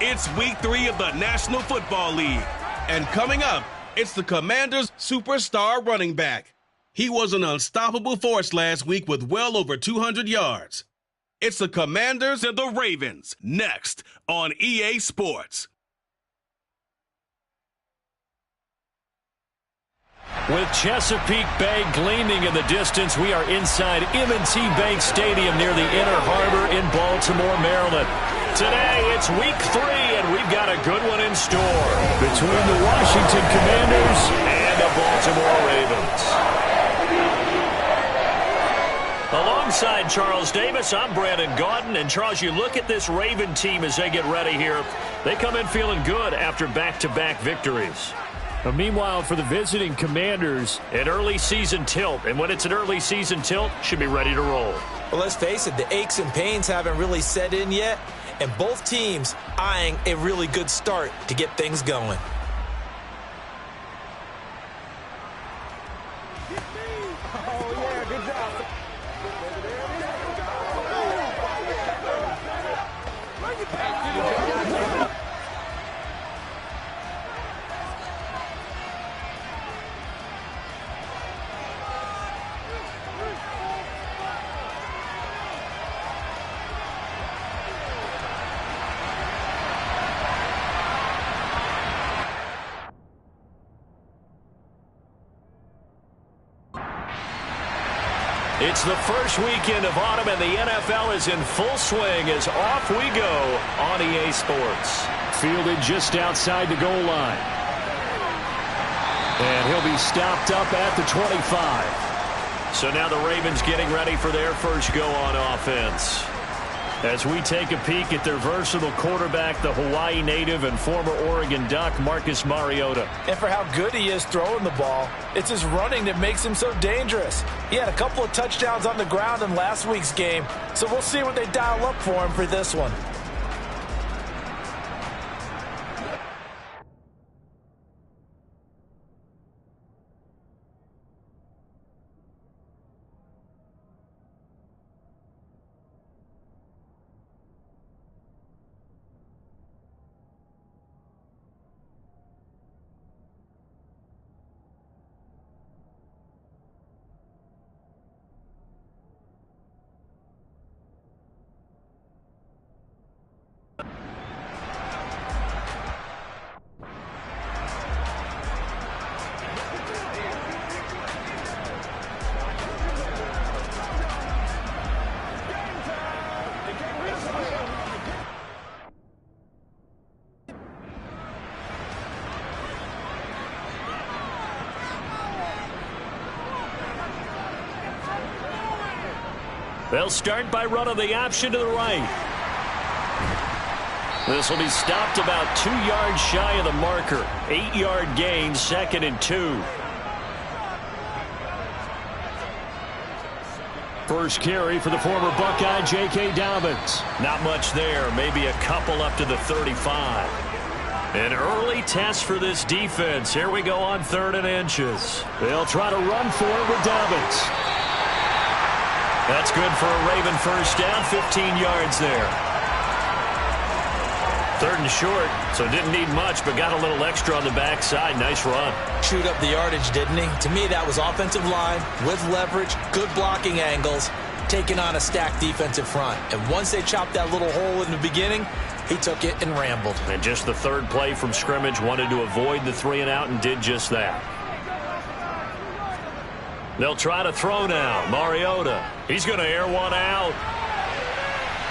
It's week 3 of the National Football League. And coming up, it's the Commanders' superstar running back. He was an unstoppable force last week with well over 200 yards. It's the Commanders and the Ravens, next on EA Sports. With Chesapeake Bay gleaming in the distance, we are inside M&T Bank Stadium near the Inner Harbor in Baltimore, Maryland. Today, it's week 3, and we've got a good one in store between the Washington Commanders and the Baltimore Ravens. Alongside Charles Davis, I'm Brandon Gaudin. And Charles, you look at this Raven team as they get ready here. They come in feeling good after back-to-back victories. But meanwhile, for the visiting Commanders, an early season tilt. And when it's an early season tilt, should be ready to roll. Well, let's face it, the aches and pains haven't really set in yet. And both teams eyeing a really good start to get things going. It's the first weekend of autumn, and the NFL is in full swing as off we go on EA Sports. Fielded just outside the goal line. And he'll be stopped up at the 25. So now the Ravens getting ready for their first go on offense. As we take a peek at their versatile quarterback, the Hawaii native and former Oregon Duck, Marcus Mariota. And for how good he is throwing the ball, it's his running that makes him so dangerous. He had a couple of touchdowns on the ground in last week's game, so we'll see what they dial up for him for this one. They'll start by running the option to the right. This will be stopped about 2 yards shy of the marker. 8-yard gain, 2nd and 2. First carry for the former Buckeye, J.K. Dobbins. Not much there, maybe a couple up to the 35. An early test for this defense. Here we go on 3rd and inches. They'll try to run for it with Dobbins. That's good for a Raven first down, 15 yards there. 3rd and short, so didn't need much, but got a little extra on the backside. Nice run. Chewed up the yardage, didn't he? To me, that was offensive line with leverage, good blocking angles, taking on a stacked defensive front. And once they chopped that little hole in the beginning, he took it and rambled. And just the 3rd play from scrimmage, wanted to avoid the 3 and out and did just that. They'll try to throw now. Mariota. He's going to air one out.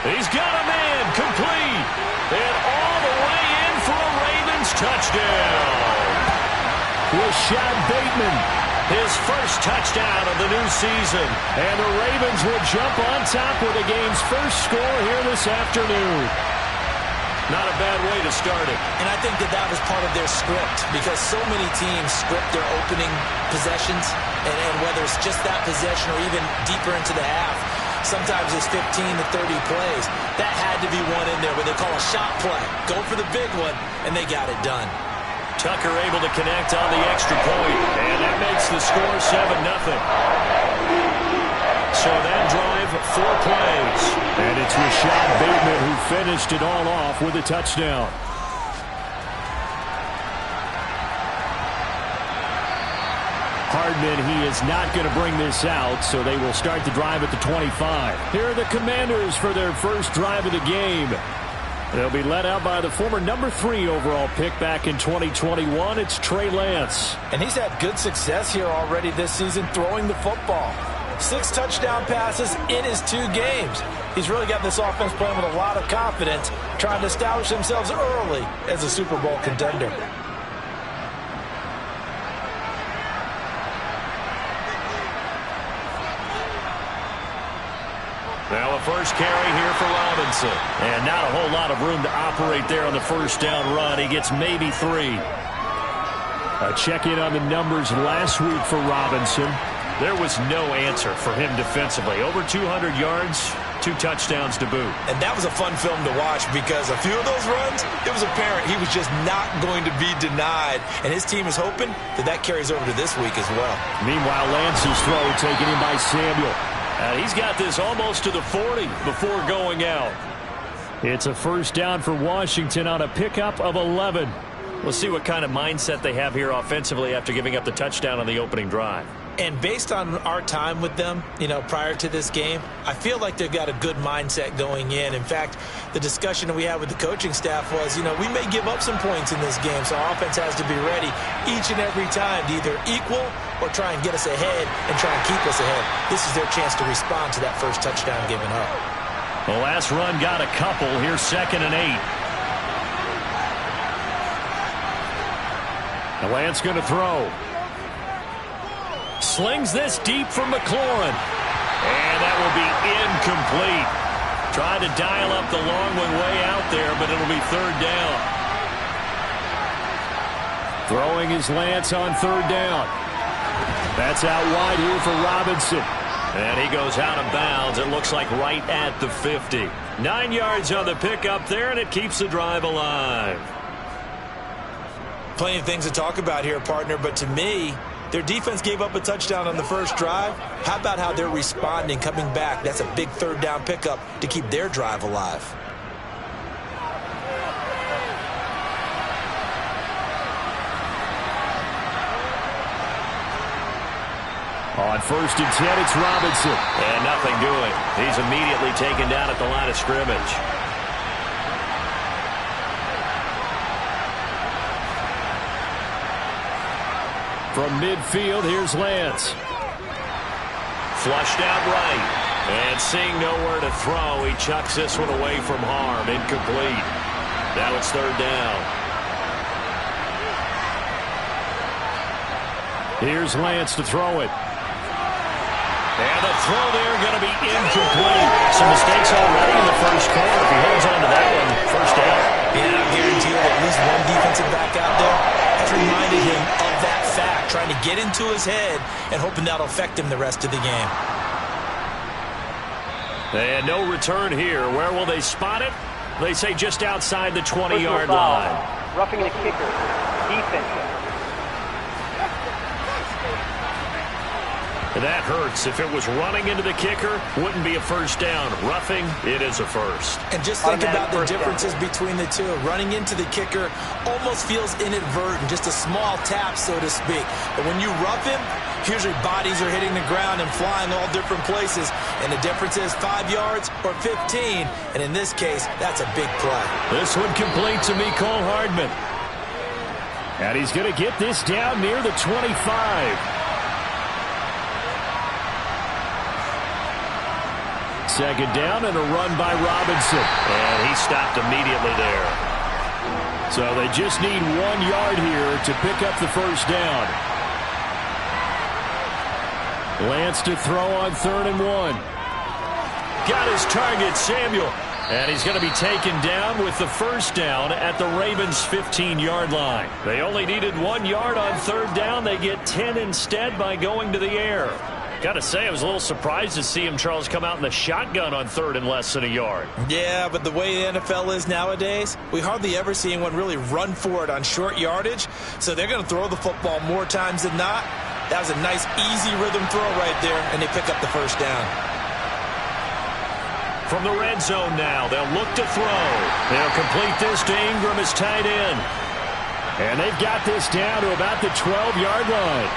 He's got a man complete. And all the way in for a Ravens touchdown. Rashad Bateman. His first touchdown of the new season. And the Ravens will jump on top with the game's first score here this afternoon. Not a bad way to start it. And I think that was part of their script, because so many teams script their opening possessions, and whether it's just that possession or even deeper into the half, sometimes it's 15 to 30 plays. That had to be one in there where they call a shot play. Go for the big one, and they got it done. Tucker able to connect on the extra point, and that makes the score 7-0. So that drive, 4 plays. And it's Rashad Bateman who finished it all off with a touchdown. Hardman, he is not going to bring this out, so they will start the drive at the 25. Here are the Commanders for their first drive of the game. They'll be led out by the former number 3 overall pick back in 2021. It's Trey Lance. And he's had good success here already this season throwing the football. 6 touchdown passes in his 2 games. He's really got this offense playing with a lot of confidence, trying to establish themselves early as a Super Bowl contender. Now a first carry here for Robinson. And not a whole lot of room to operate there on the first down run. He gets maybe 3. A check-in on the numbers last week for Robinson. There was no answer for him defensively. Over 200 yards, 2 touchdowns to boot. And that was a fun film to watch because a few of those runs, it was apparent he was just not going to be denied. And his team is hoping that that carries over to this week as well. Meanwhile, Lance's throw taken in by Samuel. He's got this almost to the 40 before going out. It's a first down for Washington on a pickup of 11. We'll see what kind of mindset they have here offensively after giving up the touchdown on the opening drive. And based on our time with them, prior to this game, I feel like they've got a good mindset going in. In fact, the discussion that we had with the coaching staff was, we may give up some points in this game, so our offense has to be ready each and every time to either equal or try and get us ahead and try and keep us ahead. This is their chance to respond to that first touchdown given up. The last run got a couple. Here's 2nd and 8. The Lance going to throw. Slings this deep for McLaurin. And that will be incomplete. Tried to dial up the long one way out there, but it'll be 3rd down. Throwing his Lance on 3rd down. That's out wide here for Robinson. And he goes out of bounds. It looks like right at the 50. 9 yards on the pickup there, and it keeps the drive alive. Plenty of things to talk about here, partner, but to me, their defense gave up a touchdown on the first drive. How about how they're responding, coming back? That's a big 3rd down pickup to keep their drive alive. On 1st and 10, it's Robinson. And nothing doing. He's immediately taken down at the line of scrimmage. From midfield, here's Lance. Flushed out right. And seeing nowhere to throw, he chucks this one away from harm. Incomplete. Now it's 3rd down. Here's Lance to throw it. And the throw there going to be incomplete. Some mistakes already in the first quarter. If he holds on to that one, first down. Yeah, I guarantee you that at least one defensive back out there has reminded him of that fact, trying to get into his head and hoping that'll affect him the rest of the game. And no return here. Where will they spot it? They say just outside the 20-yard line. Roughing the kicker. Defense. That hurts. If it was running into the kicker, wouldn't be a first down. Roughing, it is a first. And just think about the differences between the two. Running into the kicker almost feels inadvertent, just a small tap, so to speak. But when you rough him, usually bodies are hitting the ground and flying all different places. And the difference is 5 yards or 15. And in this case, that's a big play. This one complete to Mecole Hardman. And he's going to get this down near the 25. 2nd down and a run by Robinson. And he stopped immediately there. So they just need 1 yard here to pick up the first down. Lance to throw on 3rd and 1. Got his target, Samuel. And he's going to be taken down with the first down at the Ravens' 15-yard line. They only needed 1 yard on 3rd down. They get 10 instead by going to the air. Got to say, I was a little surprised to see him, Charles, come out in the shotgun on 3rd and less than a yard. Yeah, but the way the NFL is nowadays, we hardly ever see anyone really run for it on short yardage. So they're going to throw the football more times than not. That was a nice, easy rhythm throw right there, and they pick up the first down. from the red zone now. They'll look to throw. They'll complete this to Ingram as tight end. And they've got this down to about the 12-yard line.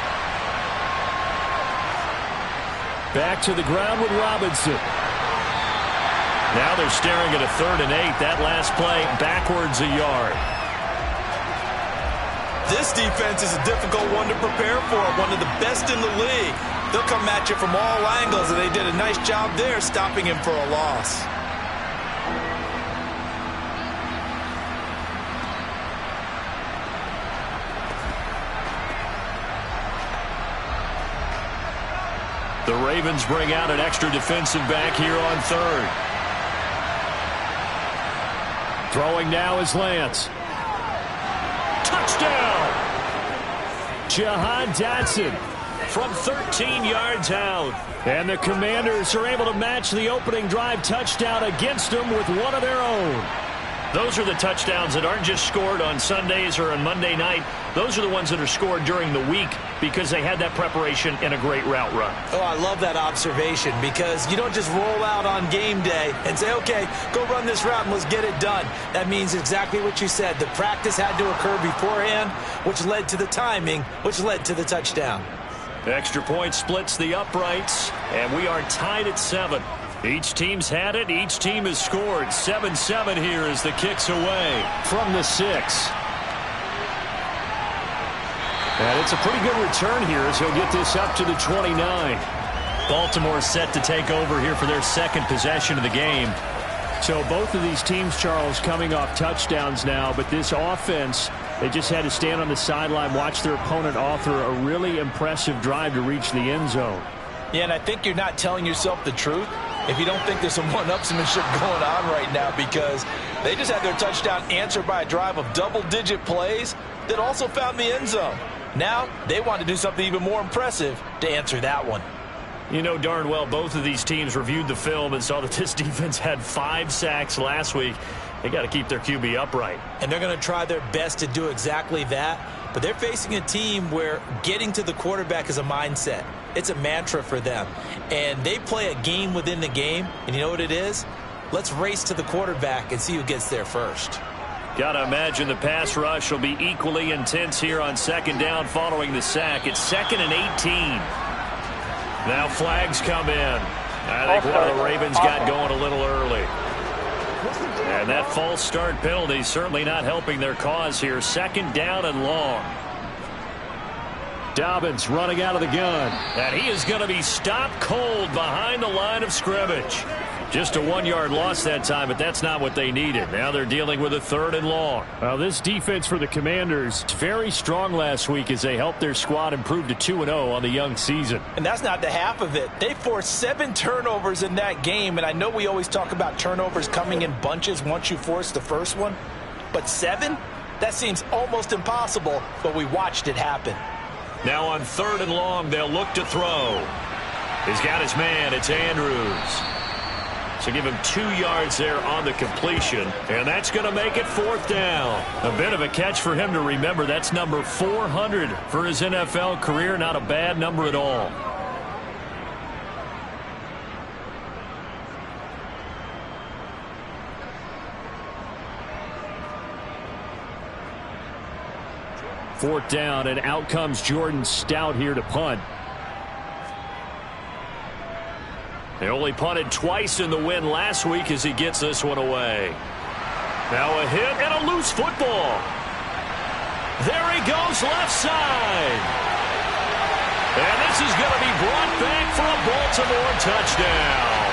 Back to the ground with Robinson. Now they're staring at a 3rd and 8. That last play backwards a yard. This defense is a difficult one to prepare for, one of the best in the league. They'll come at you from all angles, and they did a nice job there stopping him for a loss. The Ravens bring out an extra defensive back here on 3rd. Throwing now is Lance. Touchdown! Jahan Dotson From 13 yards out. And the Commanders are able to match the opening drive touchdown against them with one of their own. Those are the touchdowns that aren't just scored on Sundays or on Monday night. Those are the ones that are scored during the week because they had that preparation and a great route run. Oh, I love that observation because you don't just roll out on game day and say, okay, go run this route and let's get it done. That means exactly what you said. The practice had to occur beforehand, which led to the timing, which led to the touchdown. Extra point splits the uprights, and we are tied at 7. Each team's had it. Each team has scored. 7-7 here as the kick's away. From the 6. And it's a pretty good return here as he'll get this up to the 29. Baltimore set to take over here for their second possession of the game. So both of these teams, Charles, coming off touchdowns now, but this offense, they just had to stand on the sideline, watch their opponent author a really impressive drive to reach the end zone. Yeah, and I think you're not telling yourself the truth if you don't think there's some one-upsmanship going on right now, because they just had their touchdown answered by a drive of double-digit plays that also found the end zone. Now they want to do something even more impressive to answer that one. You know darn well both of these teams reviewed the film and saw that this defense had 5 sacks last week. They got to keep their QB upright. And they're going to try their best to do exactly that. But they're facing a team where getting to the quarterback is a mindset. It's a mantra for them. And they play a game within the game. And you know what it is? Let's race to the quarterback and see who gets there first. Got to imagine the pass rush will be equally intense here on 2nd down following the sack. It's 2nd and 18. Now flags come in. I think one of the Ravens got going a little early. And that false start penalty certainly not helping their cause here. 2nd down and long. Dobbins running out of the gun. And he is going to be stopped cold behind the line of scrimmage. Just a 1-yard loss that time, but that's not what they needed. Now they're dealing with a 3rd and long. Well, this defense for the Commanders, very strong last week as they helped their squad improve to 2-0 on the young season. And that's not the half of it. They forced 7 turnovers in that game, and I know we always talk about turnovers coming in bunches once you force the first one, but 7? That seems almost impossible, but we watched it happen. Now on 3rd and long, they'll look to throw. He's got his man. It's Andrews. So give him 2 yards there on the completion, and that's going to make it 4th down. A bit of a catch for him to remember. That's number 400 for his NFL career. Not a bad number at all. Fourth down, and out comes Jordan Stout here to punt. They only punted twice in the win last week as he gets this one away. Now a hit and a loose football. There he goes left side. And this is going to be brought back for a Baltimore touchdown.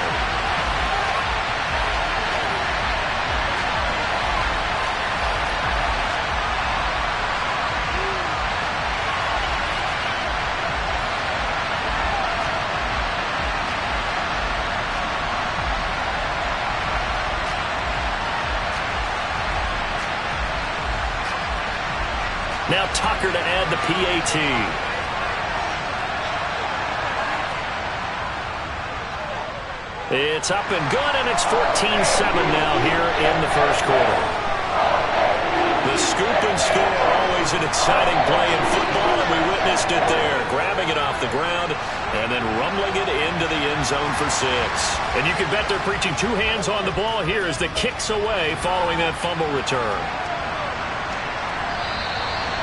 Now Tucker to add the PAT. It's up and good, and it's 14-7 now here in the first quarter. The scoop and score, always an exciting play in football, and we witnessed it there. Grabbing it off the ground, and then rumbling it into the end zone for 6. And you can bet they're preaching 2 hands on the ball here as the kick's away following that fumble return.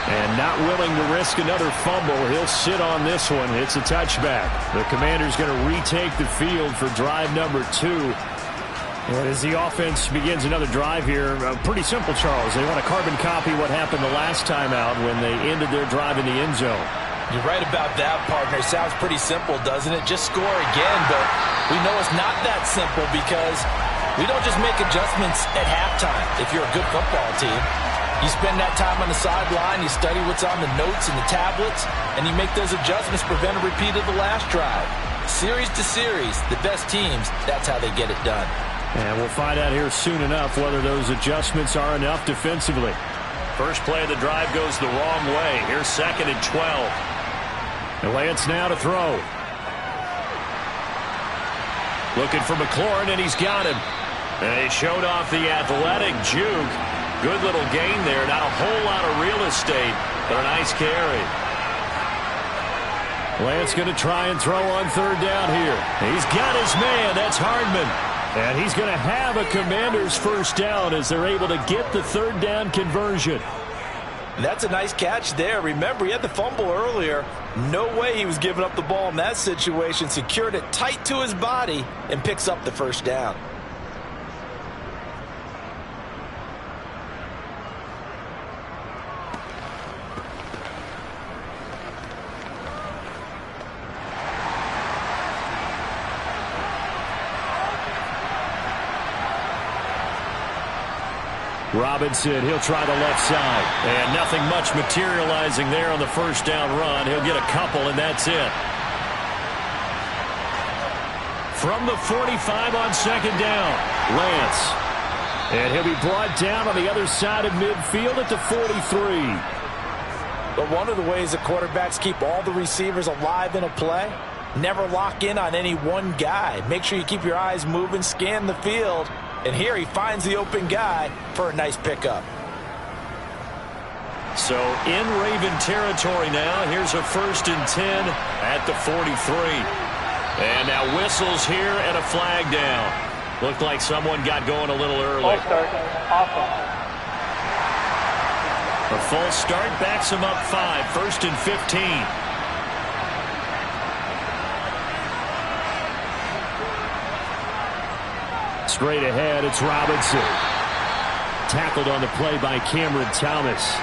And not willing to risk another fumble, he'll sit on this one. It's a touchback. The Commanders going to retake the field for drive number 2. And as the offense begins another drive here, pretty simple, Charles. They want to carbon copy what happened the last time out when they ended their drive in the end zone. You're right about that, partner. Sounds pretty simple, doesn't it? Just score again, but we know it's not that simple because we don't just make adjustments at halftime if you're a good football team. You spend that time on the sideline, you study what's on the notes and the tablets, and you make those adjustments to prevent a repeat of the last drive. Series to series, the best teams, that's how they get it done. And we'll find out here soon enough whether those adjustments are enough defensively. First play of the drive goes the wrong way. Here's 2nd and 12. And Lance now to throw. Looking for McLaurin, and he's got him. And he showed off the athletic juke. Good little gain there. Not a whole lot of real estate, but a nice carry. Lance going to try and throw on 3rd down here. He's got his man. That's Hardman. And he's going to have a Commanders first down as they're able to get the 3rd down conversion. That's a nice catch there. Remember, he had the fumble earlier. No way he was giving up the ball in that situation. Secured it tight to his body and picks up the first down. Robinson, he'll try the left side. And nothing much materializing there on the first down run. He'll get a couple, and that's it. From the 45 on 2nd down, Lance. And he'll be brought down on the other side of midfield at the 43. But one of the ways the quarterbacks keep all the receivers alive in a play, never lock in on any one guy. Make sure you keep your eyes moving, scan the field. And here he finds the open guy for a nice pickup. So in Raven territory now. Here's a 1st and 10 at the 43. And now whistles here and a flag down. Looked like someone got going a little early. False start. Awesome. A false start backs him up 5. 1st and 15. Straight ahead, it's Robinson. Tackled on the play by Cameron Thomas.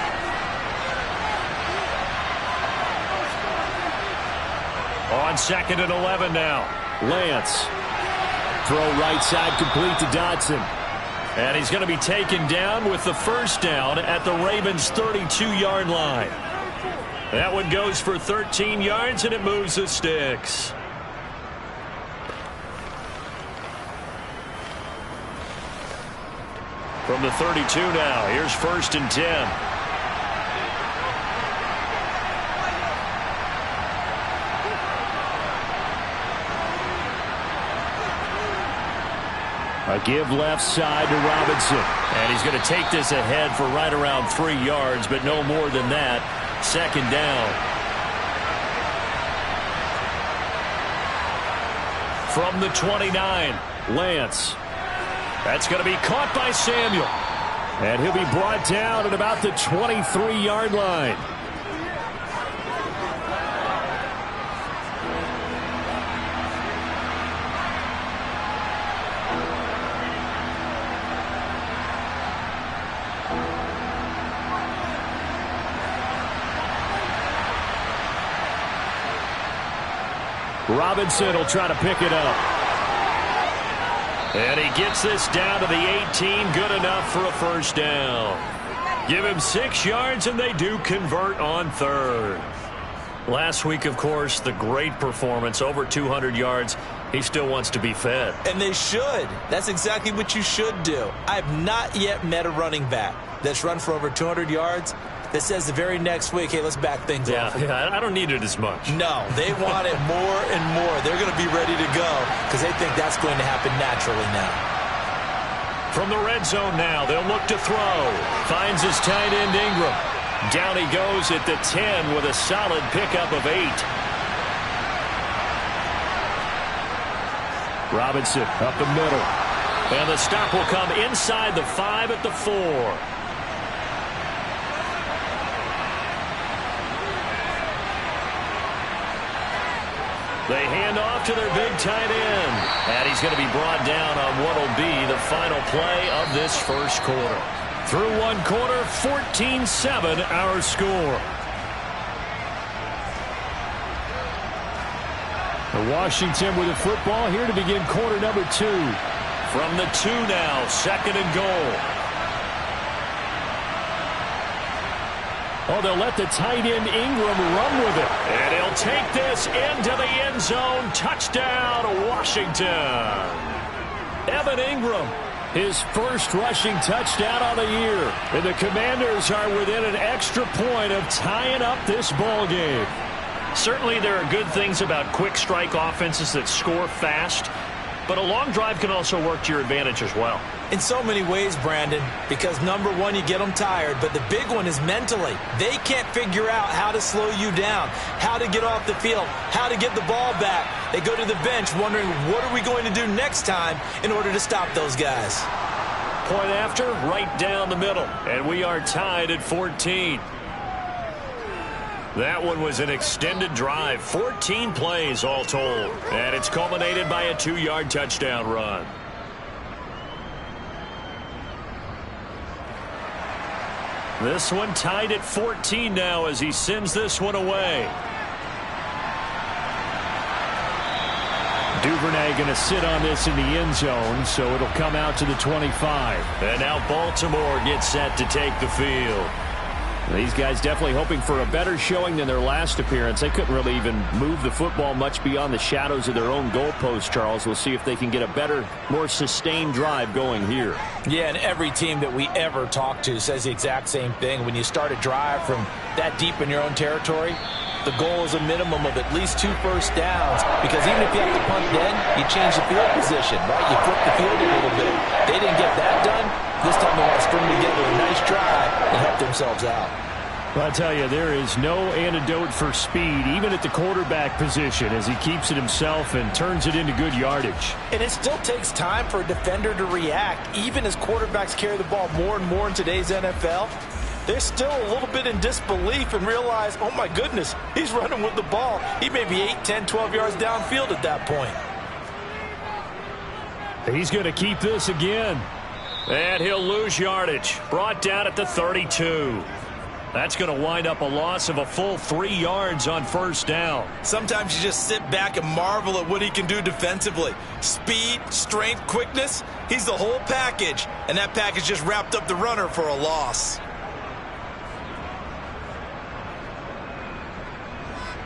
On 2nd and 11 now. Lance. Throw right side complete to Dotson. And he's going to be taken down with the first down at the Ravens' 32-yard line. That one goes for 13 yards, and it moves the sticks. From the 32 now, here's 1st and 10. A give left side to Robinson. And he's going to take this ahead for right around 3 yards, but no more than that. 2nd down. From the 29, Lance. That's going to be caught by Samuel. And he'll be brought down at about the 23-yard line. Robinson will try to pick it up. And he gets this down to the 18. Good enough for a first down. Give him 6 yards, and they do convert on 3rd. Last week, of course, the great performance, over 200 yards. He still wants to be fed. And they should. That's exactly what you should do. I have not yet met a running back that's run for over 200 yards that says the very next week, hey, let's back things off. Yeah, I don't need it as much. No, they want it more and more. They're going to be ready to go because they think that's going to happen naturally now. From the red zone now, they'll look to throw. Finds his tight end Ingram. Down he goes at the 10 with a solid pickup of 8. Robinson up the middle. And the stop will come inside the 5 at the 4. They hand off to their big tight end. And he's going to be brought down on what will be the final play of this first quarter. Through one quarter, 14-7 our score. Washington with the football here to begin quarter number 2. From the 2 now, 2nd and goal. Oh, they'll let the tight end Ingram run with it. And he'll take this into the end zone. Touchdown, Washington. Evan Ingram. His first rushing touchdown of the year. And the Commanders are within an extra point of tying up this ball game. Certainly there are good things about quick strike offenses that score fast, but a long drive can also work to your advantage as well. In so many ways, Brandon, because number one, you get them tired, but the big one is mentally. They can't figure out how to slow you down, how to get off the field, how to get the ball back. They go to the bench wondering, what are we going to do next time in order to stop those guys? Point after, right down the middle, and we are tied at 14. That one was an extended drive, 14 plays all told, and it's culminated by a 2-yard touchdown run. This one tied at 14 now as he sends this one away. Duvernay going to sit on this in the end zone, so it'll come out to the 25. And now Baltimore gets set to take the field. These guys definitely hoping for a better showing than their last appearance. They couldn't really even move the football much beyond the shadows of their own goalpost, Charles. We'll see if they can get a better, more sustained drive going here. Yeah, and every team that we ever talk to says the exact same thing. When you start a drive from that deep in your own territory, the goal is a minimum of at least 2 first downs, because even if you have to punt then, you change the field position, right? You flip the field a little bit. They didn't get that done. This time they want to string together a nice drive and help themselves out. Well, I'll tell you, there is no antidote for speed, even at the quarterback position, as he keeps it himself and turns it into good yardage. And it still takes time for a defender to react, even as quarterbacks carry the ball more and more in today's NFL. They're still a little bit in disbelief and realize, oh my goodness, he's running with the ball. He may be 8, 10, 12 yards downfield at that point. He's going to keep this again. And he'll lose yardage. Brought down at the 32. That's going to wind up a loss of a full 3 yards on first down. Sometimes you just sit back and marvel at what he can do defensively. Speed, strength, quickness, he's the whole package. And that package just wrapped up the runner for a loss.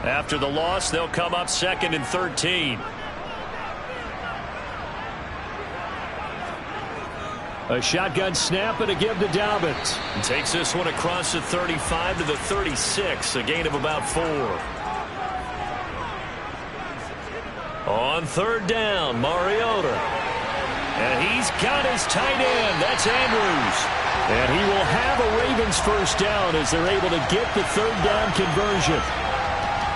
After the loss, they'll come up 2nd and 13. A shotgun snap and a give to Dobbins. And takes this one across the 35 to the 36, a gain of about 4. On 3rd down, Mariota. And he's got his tight end. That's Andrews. And he will have a Ravens first down as they're able to get the 3rd down conversion.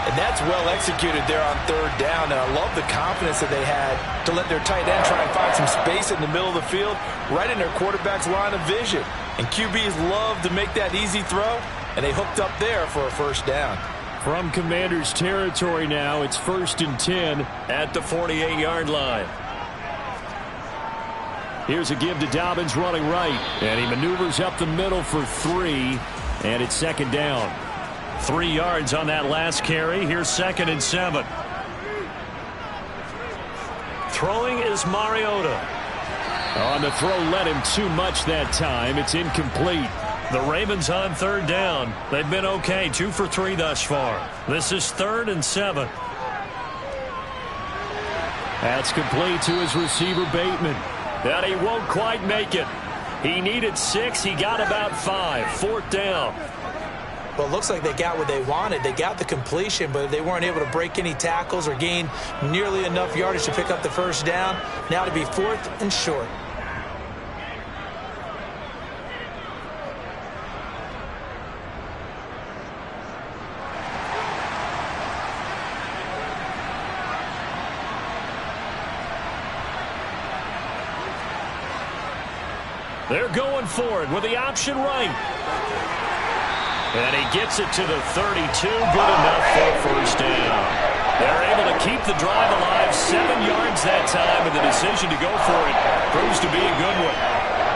And that's well executed there on 3rd down. And I love the confidence that they had to let their tight end try and find some space in the middle of the field, right in their quarterback's line of vision. And QBs love to make that easy throw, and they hooked up there for a first down. From Commanders territory now, it's 1st and 10 at the 48-yard line. Here's a give to Dobbins running right, and he maneuvers up the middle for 3, and it's 2nd down. 3 yards on that last carry. Here's 2nd and 7. Throwing is Mariota. On the throw, let him too much that time. It's incomplete. The Ravens on 3rd down. They've been okay, 2 for 3 thus far. This is 3rd and 7. That's complete to his receiver, Bateman. And he won't quite make it. He needed 6. He got about 5. 4th down. Well, it looks like they got what they wanted. They got the completion, but they weren't able to break any tackles or gain nearly enough yardage to pick up the first down. Now to be 4th and short. They're going for it with the option right. And he gets it to the 32. Good enough for a first down. They're able to keep the drive alive. 7 yards that time, and the decision to go for it proves to be a good one.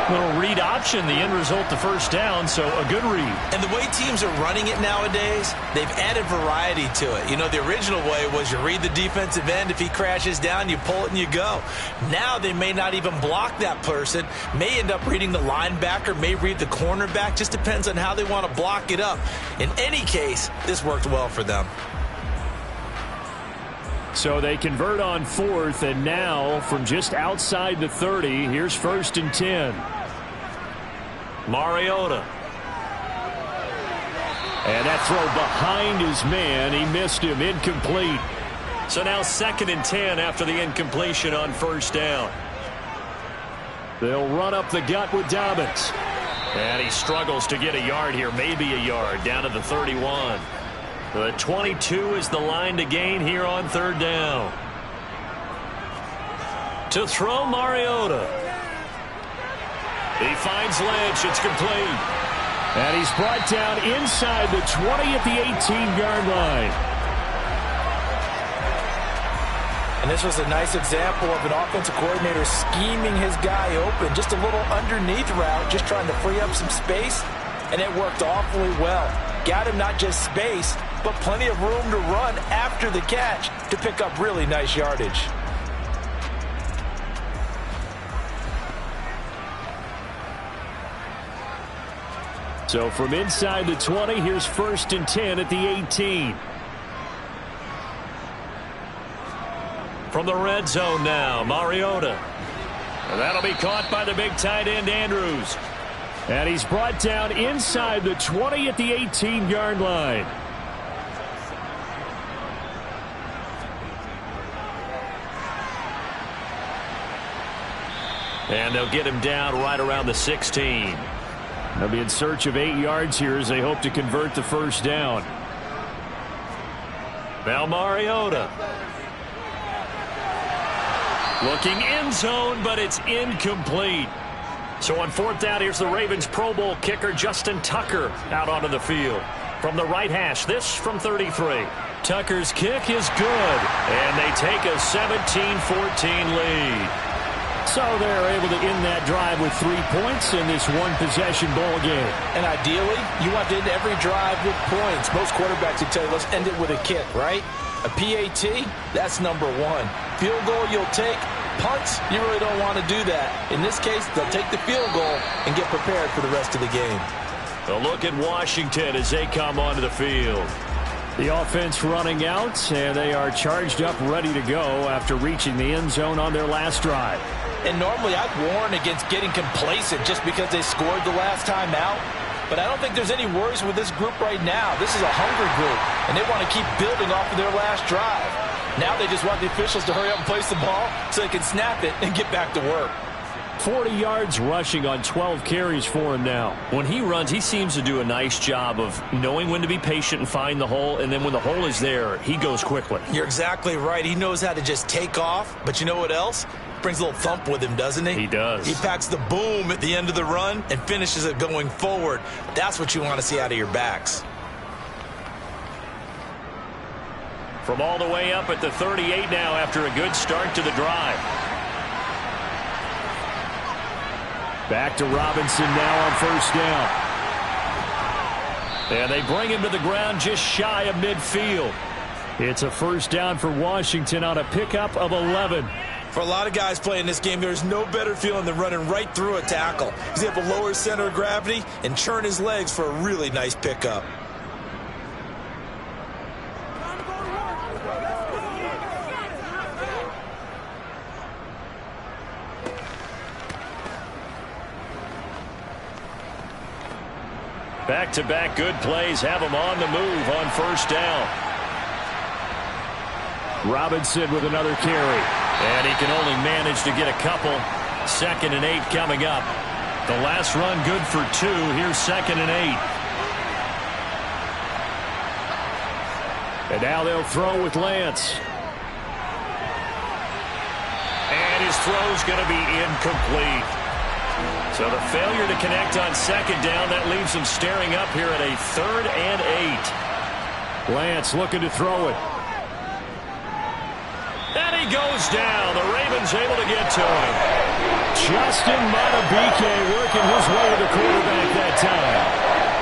Little read option, the end result, the first down, so a good read. And the way teams are running it nowadays, they've added variety to it. You know, the original way was you read the defensive end. If he crashes down, you pull it and you go. Now they may not even block that person, may end up reading the linebacker, may read the cornerback. Just depends on how they want to block it up. In any case, this worked well for them. So they convert on 4th, and now from just outside the 30, here's 1st and 10. Mariota. And that throw behind his man. He missed him. Incomplete. So now 2nd and 10 after the incompletion on first down. They'll run up the gut with Dobbins. And he struggles to get a yard here, maybe a yard, down to the 31. The 22 is the line to gain here on 3rd down. To throw, Mariota. He finds Lynch. It's complete. And he's brought down inside the 20 at the 18-yard line. And this was a nice example of an offensive coordinator scheming his guy open. Just a little underneath route, just trying to free up some space. And it worked awfully well. Got him not just space, but plenty of room to run after the catch to pick up really nice yardage. So from inside the 20, here's 1st and 10 at the 18. From the red zone now, Mariota. And that'll be caught by the big tight end, Andrews. And he's brought down inside the 20 at the 18-yard line. And they'll get him down right around the 16. They'll be in search of 8 yards here as they hope to convert the first down. Now Mariota. Looking end zone, but it's incomplete. So on 4th down, here's the Ravens Pro Bowl kicker Justin Tucker out onto the field. From the right hash, this from 33. Tucker's kick is good, and they take a 17-14 lead. So they're able to end that drive with 3 points in this one-possession ball game. And ideally, you want to end every drive with points. Most quarterbacks would tell you, let's end it with a kick, right? A PAT, that's number 1. Field goal you'll take. Punts, you really don't want to do that. In this case, they'll take the field goal and get prepared for the rest of the game. A look at Washington as they come onto the field. The offense running out, and they are charged up, ready to go after reaching the end zone on their last drive. And normally I'd warn against getting complacent just because they scored the last time out. But I don't think there's any worries with this group right now. This is a hungry group, and they want to keep building off of their last drive. Now they just want the officials to hurry up and place the ball so they can snap it and get back to work. 40 yards rushing on 12 carries for him now. When he runs, he seems to do a nice job of knowing when to be patient and find the hole, and then when the hole is there, he goes quickly. You're exactly right. He knows how to just take off, but you know what else? Brings a little thump with him, doesn't he? He does. He packs the boom at the end of the run and finishes it going forward. That's what you want to see out of your backs. From all the way up at the 38 now after a good start to the drive. Back to Robinson now on first down. And they bring him to the ground just shy of midfield. It's a first down for Washington on a pickup of 11. For a lot of guys playing this game, there's no better feeling than running right through a tackle. He's able to lower his center of gravity and churn his legs for a really nice pickup. Back-to-back good plays have him on the move on first down. Robinson with another carry. And he can only manage to get a couple. 2nd and 8 coming up. The last run good for 2. Here's 2nd and 8. And now they'll throw with Lance. And his throw's going to be incomplete. So the failure to connect on second down, that leaves them staring up here at a 3rd and 8. Lance looking to throw it. And he goes down. The Ravens able to get to him. Justin Madubuike working his way to the quarterback that time.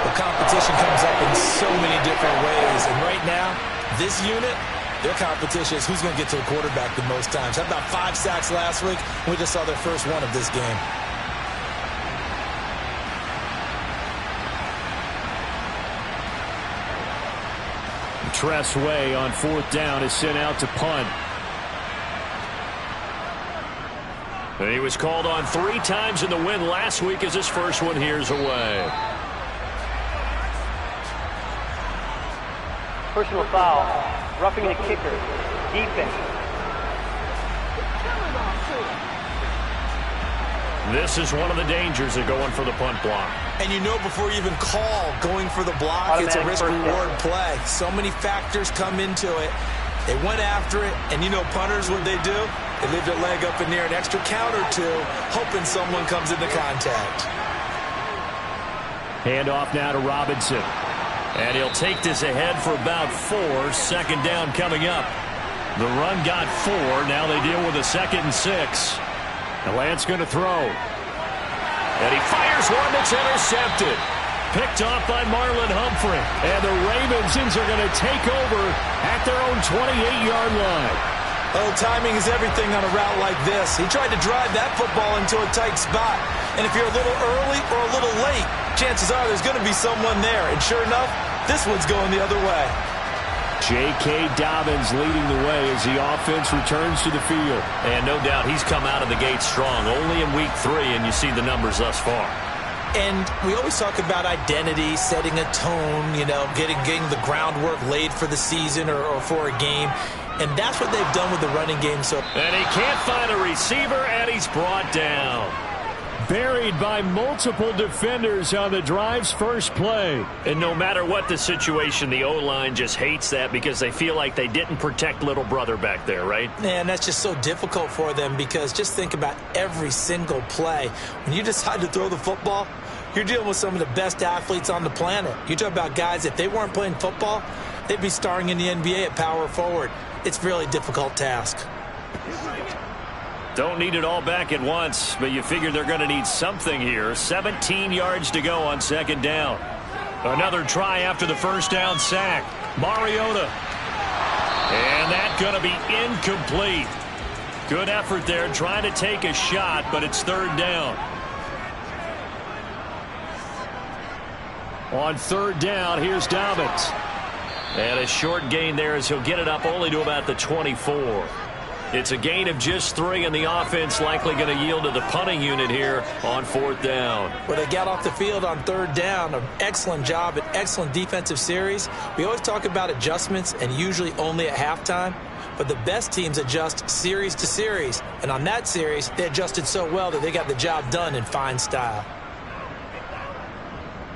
The competition comes up in so many different ways. And right now, this unit, their competition is who's going to get to the quarterback the most times. Had about 5 sacks last week. We just saw their first one of this game. Tress Way on 4th down is sent out to punt. And he was called on 3 times in the win last week as his first one here's away. Personal foul. Roughing the kicker. Defense. This is one of the dangers of going for the punt block. And you know before you even call going for the block, it's a risk-reward play. So many factors come into it. They went after it, and you know punters, what they do? They leave their leg up in the air an extra count or two, hoping someone comes into contact. Handoff now to Robinson. And he'll take this ahead for about 4. 2nd down coming up. The run got 4. Now they deal with a 2nd and 6. And Lance going to throw. And he fires one that's intercepted. Picked off by Marlon Humphrey. And the Ravens are going to take over at their own 28-yard line. Oh, timing is everything on a route like this. He tried to drive that football into a tight spot. And if you're a little early or a little late, chances are there's going to be someone there. And sure enough, this one's going the other way. J.K. Dobbins leading the way as the offense returns to the field. And no doubt he's come out of the gate strong. Only in week 3, and you see the numbers thus far. And we always talk about identity, setting a tone, you know, getting the groundwork laid for the season or for a game. And that's what they've done with the running game. And he can't find a receiver, and he's brought down. Buried by multiple defenders on the drive's first play. And no matter what the situation, the O-line just hates that because they feel like they didn't protect little brother back there, right? And that's just so difficult for them because just think about every single play. When you decide to throw the football, you're dealing with some of the best athletes on the planet. You talk about guys, if they weren't playing football, they'd be starring in the NBA at power forward. It's a really difficult task. Don't need it all back at once, but you figure they're going to need something here. 17 yards to go on 2nd down. Another try after the first down sack. Mariota. And that's going to be incomplete. Good effort there trying to take a shot, but it's 3rd down. On 3rd down, here's Dobbins. And a short gain there as he'll get it up only to about the 24. It's a gain of just 3, and the offense likely going to yield to the punting unit here on 4th down. Well, they got off the field on 3rd down. An excellent job, an excellent defensive series. We always talk about adjustments, and usually only at halftime. But the best teams adjust series to series. And on that series, they adjusted so well that they got the job done in fine style.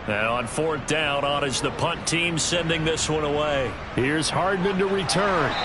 And on 4th down, on is the punt team sending this one away. Here's Hardman to return.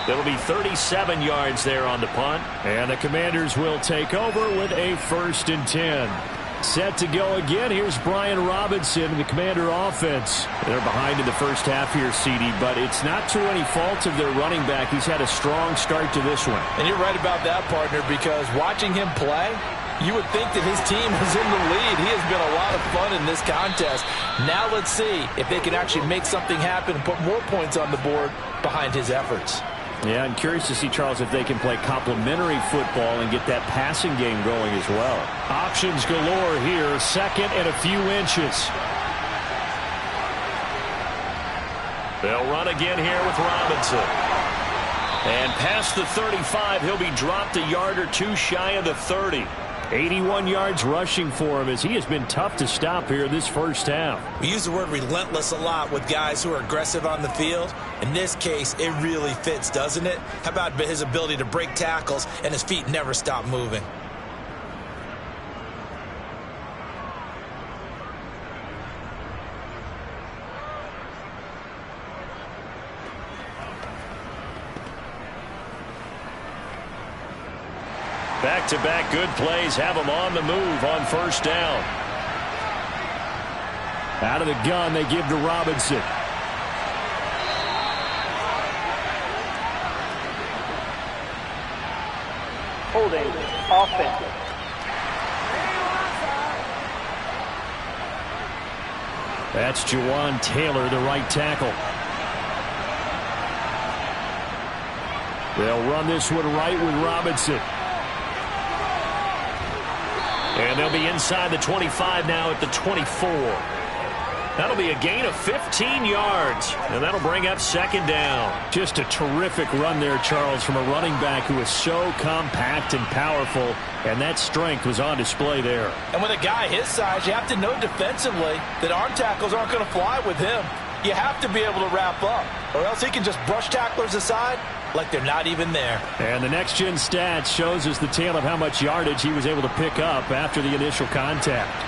It'll be 37 yards there on the punt. And the Commanders will take over with a 1st and 10. Set to go again. Here's Brian Robinson and the Commander offense. They're behind in the first half here, CD, but it's not through any fault of their running back. He's had a strong start to this one. And you're right about that, partner, because watching him play, you would think that his team is in the lead. He has been a lot of fun in this contest. Now let's see if they can actually make something happen and put more points on the board behind his efforts. Yeah, I'm curious to see, Charles, if they can play complementary football and get that passing game going as well. Options galore here, 2nd and a few inches. They'll run again here with Robinson. And past the 35, he'll be dropped a yard or 2 shy of the 30. 81 yards rushing for him as he has been tough to stop here this first half. We use the word relentless a lot with guys who are aggressive on the field. In this case, it really fits, doesn't it? How about his ability to break tackles and his feet never stop moving? Back-to-back good plays have them on the move on first down. Out of the gun, they give to Robinson. Holding. Offense. That's Jawan Taylor, the right tackle. They'll run this one right with Robinson. And they'll be inside the 25 now at the 24. That'll be a gain of 15 yards, and that'll bring up second down. Just a terrific run there, Charles, from a running back who is so compact and powerful, and that strength was on display there. And with a guy his size, you have to know defensively that arm tackles aren't going to fly with him. You have to be able to wrap up, or else he can just brush tacklers aside like they're not even there. And the next-gen stats shows us the tale of how much yardage he was able to pick up after the initial contact.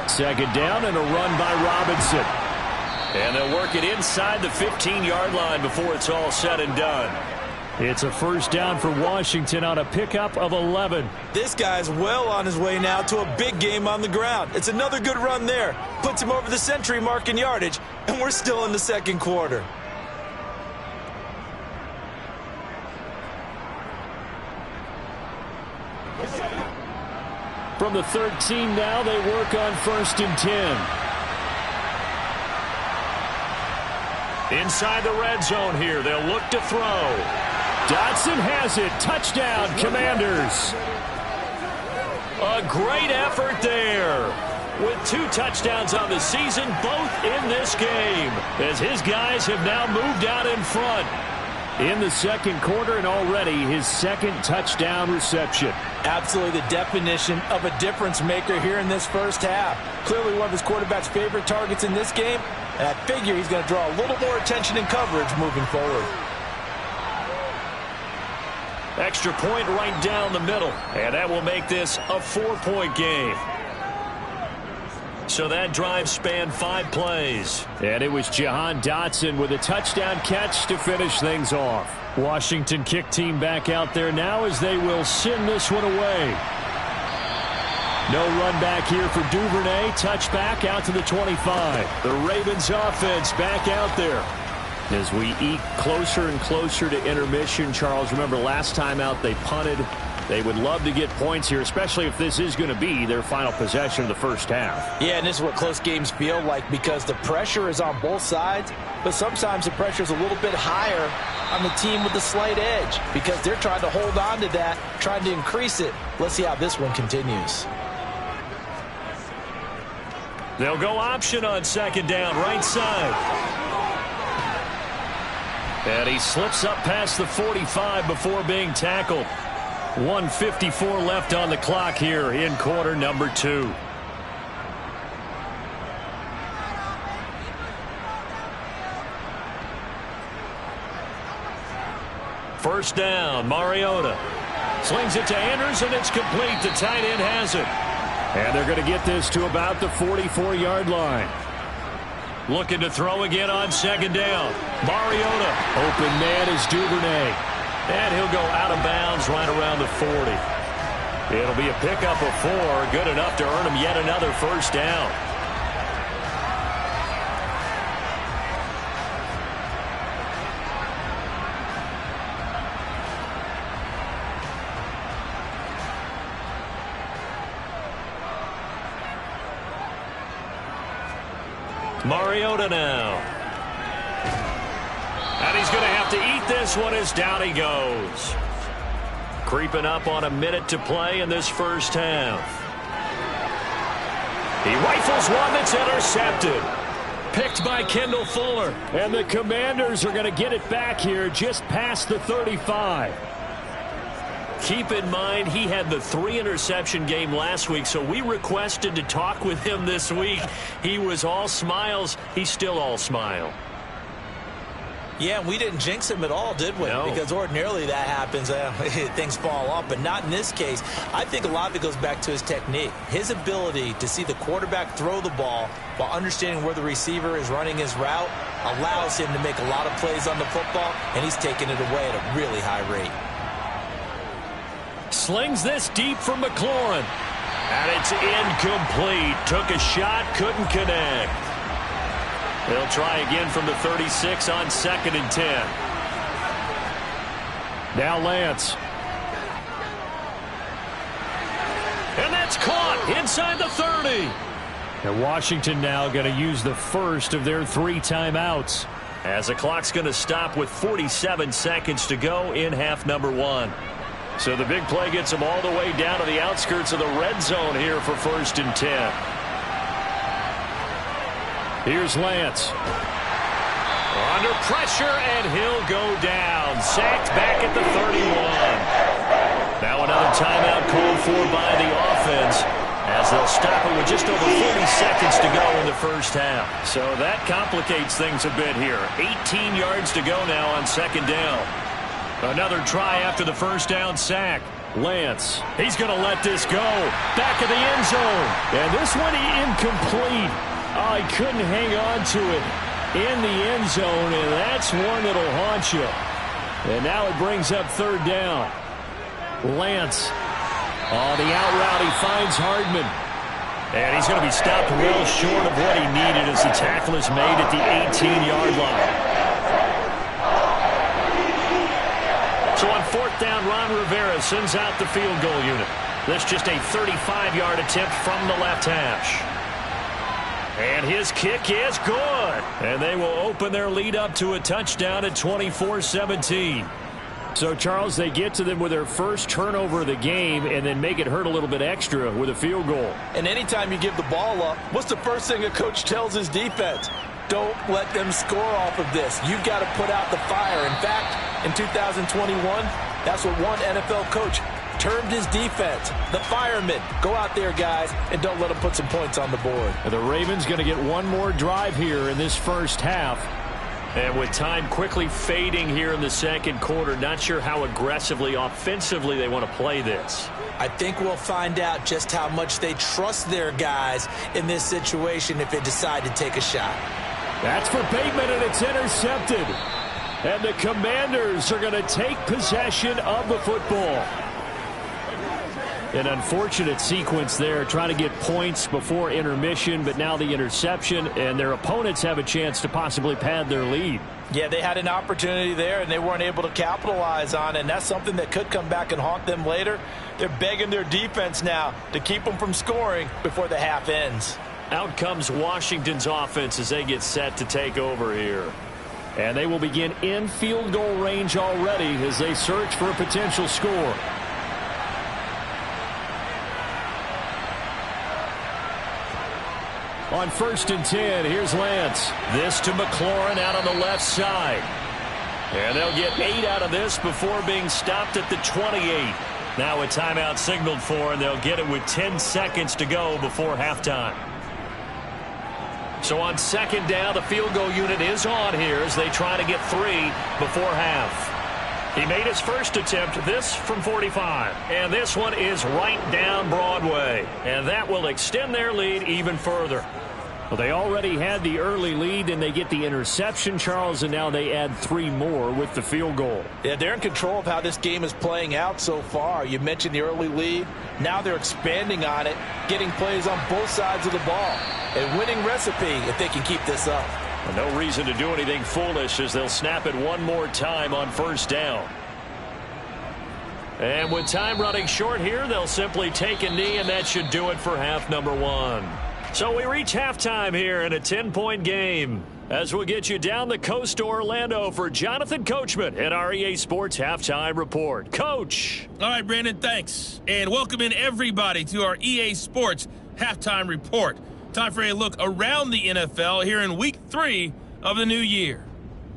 Second down and a run by Robinson. And they'll work it inside the 15-yard line before it's all said and done. It's a first down for Washington on a pickup of 11. This guy's well on his way now to a big game on the ground. It's another good run there. Puts him over the century mark in yardage, and we're still in the second quarter. From the 13 now, they work on 1st and 10. Inside the red zone here, they'll look to throw. Dotson has it. Touchdown, Commanders. A great effort there. With 2 touchdowns on the season, both in this game, as his guys have now moved out in front. In the second quarter, and already his second touchdown reception. Absolutely the definition of a difference maker here in this first half. Clearly one of his quarterback's favorite targets in this game, and I figure he's going to draw a little more attention and coverage moving forward. Extra point right down the middle, and that will make this a 4-point game. So that drive spanned 5 plays. And it was Jahan Dotson with a touchdown catch to finish things off. Washington kick team back out there now as they will send this one away. No run back here for Duvernay. Touchback out to the 25. The Ravens offense back out there. As we eke closer and closer to intermission, Charles, remember last time out they punted. They would love to get points here, especially if this is going to be their final possession of the first half. Yeah, and this is what close games feel like because the pressure is on both sides, but sometimes the pressure is a little bit higher on the team with the slight edge because they're trying to hold on to that, trying to increase it. Let's see how this one continues. They'll go option on second down, right side. And he slips up past the 45 before being tackled. 1:54 left on the clock here in quarter number 2. First down, Mariota. Slings it to Andrews, and it's complete. The tight end has it. And they're going to get this to about the 44-yard line. Looking to throw again on second down. Mariota. Open man is Duvernay. And he'll go out of bounds right around the 40. It'll be a pickup of 4. Good enough to earn him yet another first down. Mariota now. And he's going to have to eat this one as down he goes. Creeping up on a minute to play in this first half. He rifles one that's intercepted. Picked by Kendall Fuller. And the Commanders are going to get it back here just past the 35. Keep in mind, he had the 3-interception game last week, so we requested to talk with him this week. He was all smiles. He's still all smile. Yeah, we didn't jinx him at all, did we? No. Because ordinarily that happens, things fall off, but not in this case. I think a lot of it goes back to his technique. His ability to see the quarterback throw the ball while understanding where the receiver is running his route allows him to make a lot of plays on the football, and he's taking it away at a really high rate. Slings this deep from McLaurin. And it's incomplete. Took a shot, couldn't connect. They'll try again from the 36 on 2nd and 10. Now Lance. And that's caught inside the 30. And Washington now going to use the first of their 3 timeouts, as the clock's going to stop with 47 seconds to go in half number 1. So the big play gets them all the way down to the outskirts of the red zone here for 1st and 10. Here's Lance. Under pressure, and he'll go down. Sacked back at the 31. Now another timeout called for by the offense, as they'll stop it with just over 40 seconds to go in the first half. So that complicates things a bit here. 18 yards to go now on 2nd down. Another try after the first down sack. Lance, he's going to let this go. Back of the end zone. And this one incomplete. Oh, he couldn't hang on to it in the end zone, and that's one that'll haunt you. And now it brings up 3rd down. Lance on the out route. He finds Hardman. And he's going to be stopped well short of what he needed as the tackle is made at the 18-yard line. So on 4th down, Ron Rivera sends out the field goal unit. That's just a 35-yard attempt from the left hash. And his kick is good. And they will open their lead up to a touchdown at 24-17. So, Charles, they get to them with their first turnover of the game and then make it hurt a little bit extra with a field goal. And anytime you give the ball up, what's the first thing a coach tells his defense? Don't let them score off of this. You've got to put out the fire. In fact, in 2021, that's what one NFL coach termed his defense, the firemen. Go out there, guys, and don't let them put some points on the board. The Ravens going to get one more drive here in this first half. And with time quickly fading here in the second quarter, not sure how aggressively, offensively they want to play this. I think we'll find out just how much they trust their guys in this situation if they decide to take a shot. That's for Bateman, and it's intercepted. And the Commanders are going to take possession of the football. An unfortunate sequence there, trying to get points before intermission, but now the interception, and their opponents have a chance to possibly pad their lead. Yeah, they had an opportunity there, and they weren't able to capitalize on it, and that's something that could come back and haunt them later. They're begging their defense now to keep them from scoring before the half ends. Out comes Washington's offense as they get set to take over here. And they will begin in field goal range already as they search for a potential score. On 1st and 10, here's Lance. This to McLaurin out on the left side. And they'll get 8 out of this before being stopped at the 28. Now a timeout signaled for, and they'll get it with 10 seconds to go before halftime. So on 2nd down, the field goal unit is on here as they try to get 3 before half. He made his first attempt, this from 45. And this one is right down Broadway. And that will extend their lead even further. Well, they already had the early lead, and they get the interception, Charles, and now they add 3 more with the field goal. Yeah, they're in control of how this game is playing out so far. You mentioned the early lead. Now they're expanding on it, getting plays on both sides of the ball. A winning recipe if they can keep this up. No reason to do anything foolish as they'll snap it one more time on 1st down. And with time running short here, they'll simply take a knee, and that should do it for half number 1. So we reach halftime here in a 10-point game as we'll get you down the coast to Orlando for Jonathan Coachman at our EA Sports Halftime Report. Coach. All right, Brandon, thanks. And welcome in everybody to our EA Sports Halftime Report. Time for a look around the NFL here in Week 3 of the new year.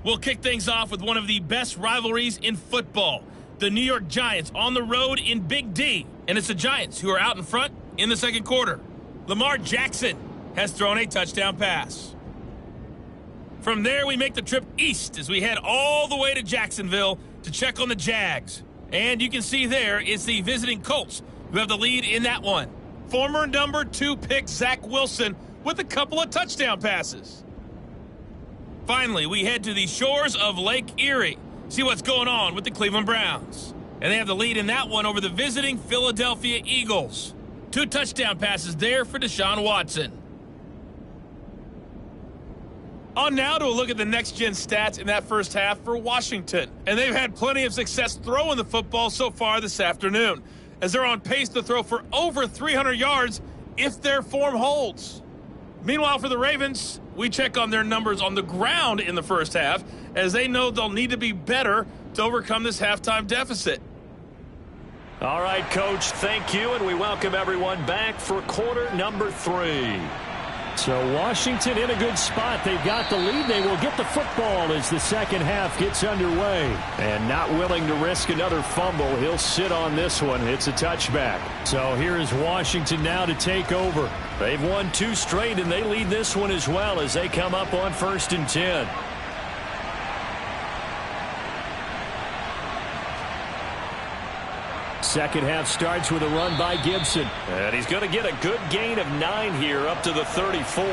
We'll kick things off with one of the best rivalries in football. The New York Giants on the road in Big D. And it's the Giants who are out in front in the second quarter. Lamar Jackson has thrown a touchdown pass. From there, we make the trip east as we head all the way to Jacksonville to check on the Jags. And you can see there it's the visiting Colts who have the lead in that one. Former number 2 pick Zach Wilson with a couple of touchdown passes. Finally, we head to the shores of Lake Erie, see what's going on with the Cleveland Browns. And they have the lead in that one over the visiting Philadelphia Eagles. 2 touchdown passes there for Deshaun Watson. On now to a look at the next-gen stats in that first half for Washington. And they've had plenty of success throwing the football so far this afternoon, as they're on pace to throw for over 300 yards if their form holds. Meanwhile, for the Ravens, we check on their numbers on the ground in the first half, as they know they'll need to be better to overcome this halftime deficit. All right, Coach, thank you, and we welcome everyone back for quarter number 3. So Washington in a good spot. They've got the lead. They will get the football as the second half gets underway. And not willing to risk another fumble, he'll sit on this one. It's a touchback. So here is Washington now to take over. They've won 2 straight, and they lead this one as well as they come up on 1st and 10. Second half starts with a run by Gibson. And he's going to get a good gain of 9 here up to the 34.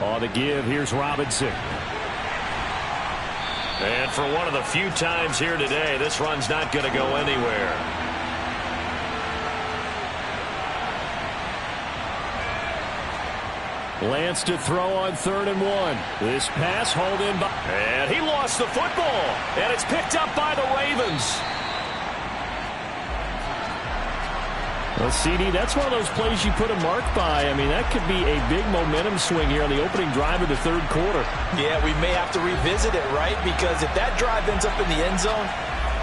On the give, here's Robinson. And for one of the few times here today, this run's not going to go anywhere. Lance to throw on 3rd and 1. This pass hauled in by... And he lost the football. And it's picked up by the Ravens. Well, CD, that's one of those plays you put a mark by. I mean, that could be a big momentum swing here on the opening drive of the 3rd quarter. Yeah, we may have to revisit it, right? Because if that drive ends up in the end zone,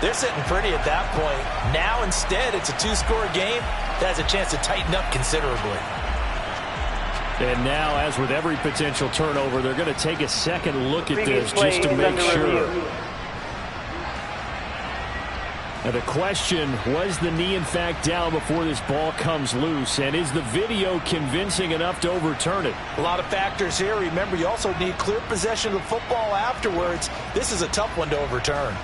they're sitting pretty at that point. Now, instead, it's a 2-score game that has a chance to tighten up considerably. And now, as with every potential turnover, they're going to take a second look at this just to make sure. Now the question, was the knee in fact down before this ball comes loose? And is the video convincing enough to overturn it? A lot of factors here. Remember, you also need clear possession of the football afterwards. This is a tough one to overturn.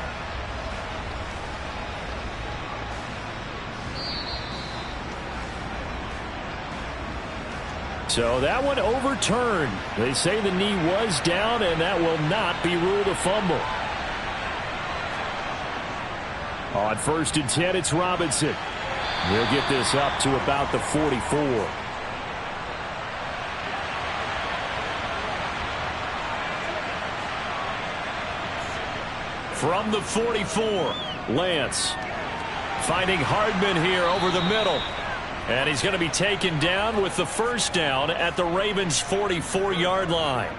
So that one overturned. They say the knee was down, and that will not be ruled a fumble. On 1st and 10, it's Robinson. He'll get this up to about the 44. From the 44, Lance finding Hardman here over the middle. And he's going to be taken down with the first down at the Ravens' 44-yard line.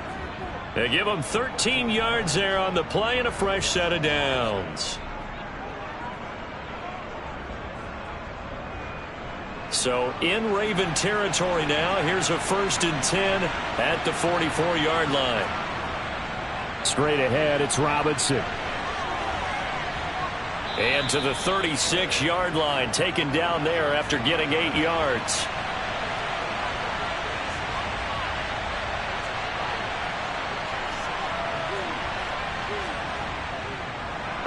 They give him 13 yards there on the play and a fresh set of downs. So in Raven territory now. Here's a 1st and 10 at the 44-yard line. Straight ahead, it's Robinson. And to the 36-yard line, taken down there after getting 8 yards.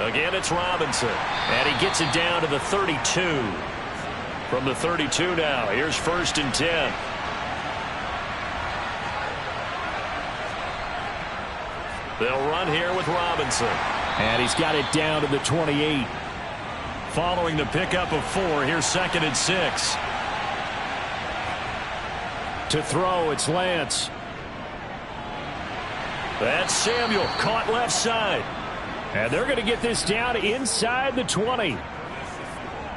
Again, it's Robinson. And he gets it down to the 32. From the 32 now, here's 1st and 10. They'll run here with Robinson. And he's got it down to the 28. Following the pickup of 4, here's 2nd and 6. To throw, it's Lance. That's Samuel, caught left side. And they're going to get this down inside the 20.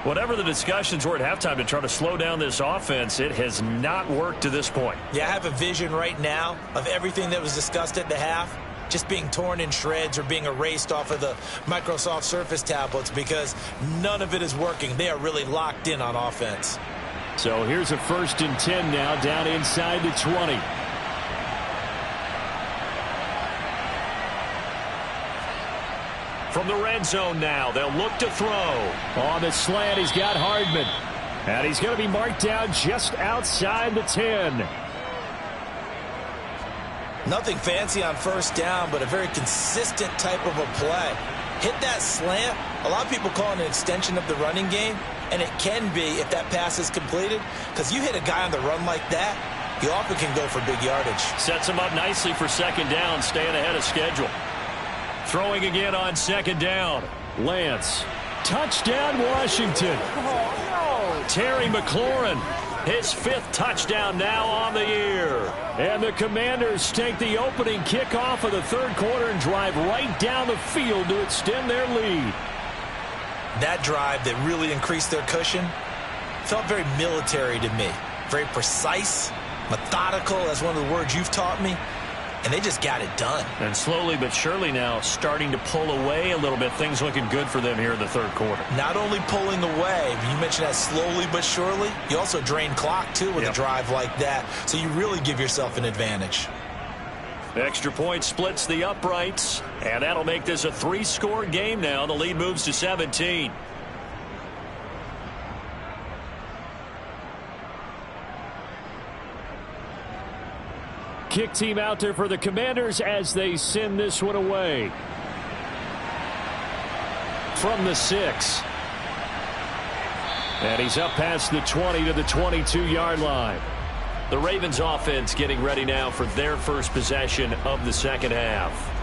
Whatever the discussions were at halftime to try to slow down this offense, it has not worked to this point. Yeah, I have a vision right now of everything that was discussed at the half just being torn in shreds or being erased off of the Microsoft Surface tablets because none of it is working. They are really locked in on offense. So here's a 1st and 10 now down inside the 20. From the red zone now, they'll look to throw. On the slant, he's got Hardman. And he's going to be marked down just outside the 10. Nothing fancy on first down, but a very consistent type of a play. Hit that slant. A lot of people call it an extension of the running game, and it can be if that pass is completed, because you hit a guy on the run like that, you often can go for big yardage. Sets him up nicely for second down, staying ahead of schedule. Throwing again on second down. Lance. Touchdown, Washington. Terry McLaurin, his 5th touchdown now on the year. And the Commanders take the opening kickoff of the third quarter and drive right down the field to extend their lead. That drive that really increased their cushion felt very military to me. Very precise, methodical, that's one of the words you've taught me. And they just got it done. And slowly but surely now starting to pull away a little bit. Things looking good for them here in the third quarter. Not only pulling away, but you mentioned that slowly but surely. You also drain clock, too, with a drive like that. So you really give yourself an advantage. Extra point splits the uprights. And that'll make this a 3-score game now. The lead moves to 17. Kick team out there for the Commanders as they send this one away. From the 6. And he's up past the 20 to the 22-yard line. The Ravens offense getting ready now for their first possession of the second half.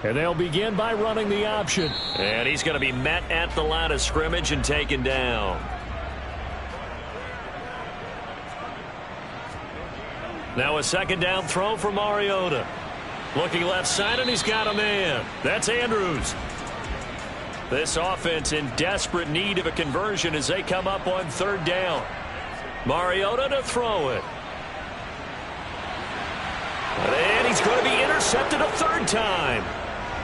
And they'll begin by running the option. And he's going to be met at the line of scrimmage and taken down. Now a second down throw for Mariota. Looking left side, and he's got a man. That's Andrews. This offense in desperate need of a conversion as they come up on third down. Mariota to throw it. And he's going to be intercepted a third time.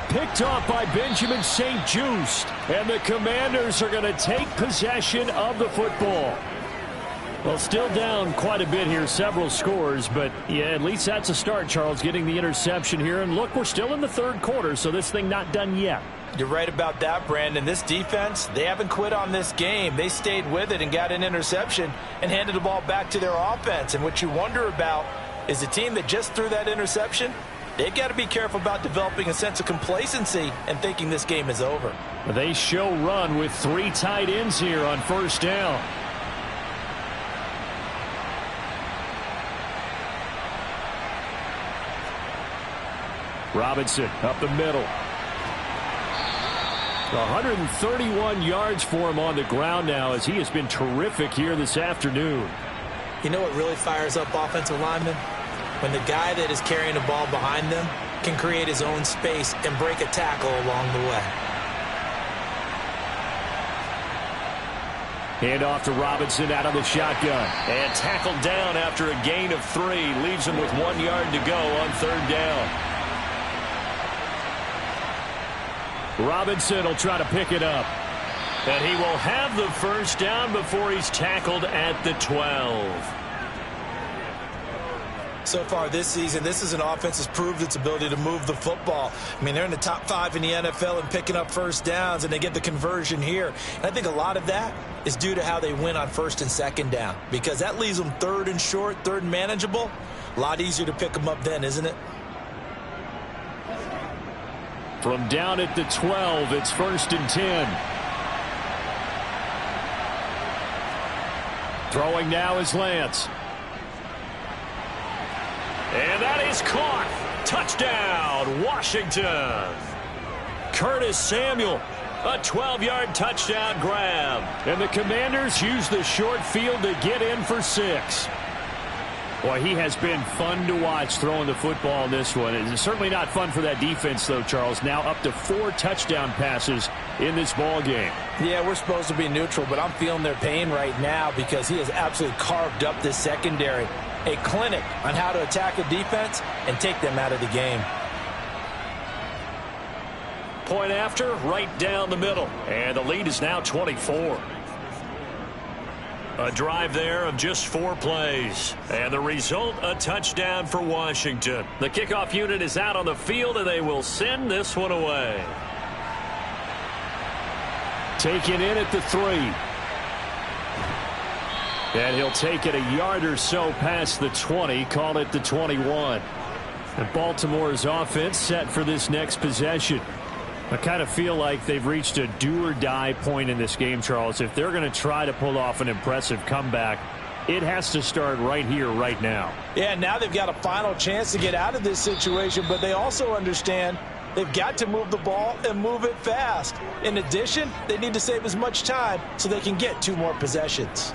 Picked off by Benjamin St-Juste. And the Commanders are going to take possession of the football. Well, still down quite a bit here, several scores, but yeah, at least that's a start, Charles, getting the interception here. And look, we're still in the third quarter, so this thing not done yet. You're right about that, Brandon. This defense, they haven't quit on this game. They stayed with it and got an interception and handed the ball back to their offense. And what you wonder about is the team that just threw that interception, they've got to be careful about developing a sense of complacency and thinking this game is over. They show run with 3 tight ends here on first down. Robinson up the middle. 131 yards for him on the ground now as he has been terrific here this afternoon. You know what really fires up offensive linemen? When the guy that is carrying the ball behind them can create his own space and break a tackle along the way. Hand off to Robinson out of the shotgun. And tackled down after a gain of 3. Leaves him with 1 yard to go on third down. Robinson will try to pick it up. And he will have the first down before he's tackled at the 12. So far this season, this is an offense that's proved its ability to move the football. I mean, they're in the top 5 in the NFL and picking up first downs, and they get the conversion here. And I think a lot of that is due to how they win on first and second down, because that leaves them third and short, third and manageable. A lot easier to pick them up then, isn't it? From down at the 12, it's first and 10. Throwing now is Lance. And that is caught. Touchdown, Washington. Curtis Samuel, a 12-yard touchdown grab. And the Commanders use the short field to get in for 6. Boy, he has been fun to watch throwing the football in this one. It's certainly not fun for that defense, though, Charles. Now up to 4 touchdown passes in this ball game. Yeah, we're supposed to be neutral, but I'm feeling their pain right now because he has absolutely carved up this secondary. A clinic on how to attack a defense and take them out of the game. point after, right down the middle. And the lead is now 24. A drive there of just 4 plays. And the result, a touchdown for Washington. The kickoff unit is out on the field, and they will send this one away. Taken in at the 3. And he'll take it a yard or so past the 20, call it the 21. And Baltimore's offense set for this next possession. I kind of feel like they've reached a do-or-die point in this game, Charles. If they're going to try to pull off an impressive comeback, it has to start right here, right now. Yeah, now they've got a final chance to get out of this situation, but they also understand they've got to move the ball and move it fast. In addition, they need to save as much time so they can get 2 more possessions.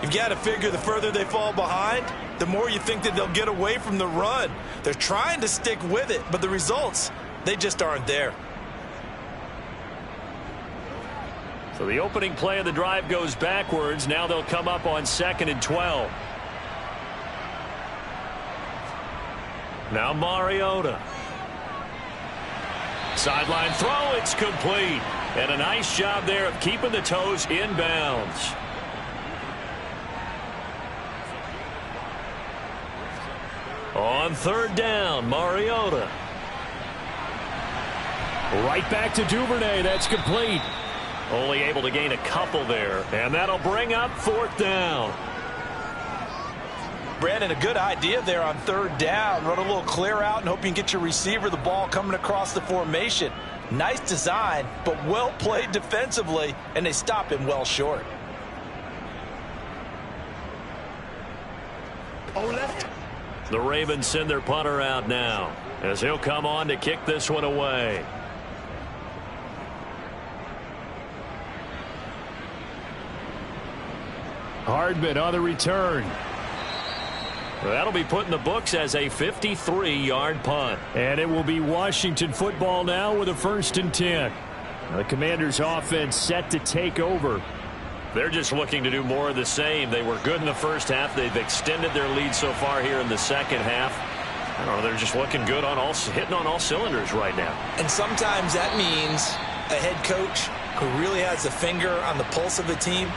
You've got to figure the further they fall behind, the more you think that they'll get away from the run. They're trying to stick with it, but the results, they just aren't there. So the opening play of the drive goes backwards. Now they'll come up on 2nd and 12. Now Mariota. Sideline throw, it's complete. And a nice job there of keeping the toes in bounds. On 3rd down, Mariota. Right back to Duvernay. That's complete. Only able to gain a couple there. And that'll bring up 4th down. Brandon, a good idea there on 3rd down. Run a little clear out and hope you can get your receiver the ball coming across the formation. Nice design, but well played defensively, and they stop him well short. The Ravens send their punter out now as he'll come on to kick this one away. Hardman on the return. That'll be put in the books as a 53-yard punt. And it will be Washington football now with a 1st and 10. The Commanders' offense set to take over. They're just looking to do more of the same. They were good in the first half. They've extended their lead so far here in the second half. I don't know, they're just looking good on hitting on all cylinders right now. And sometimes that means a head coach who really has a finger on the pulse of the team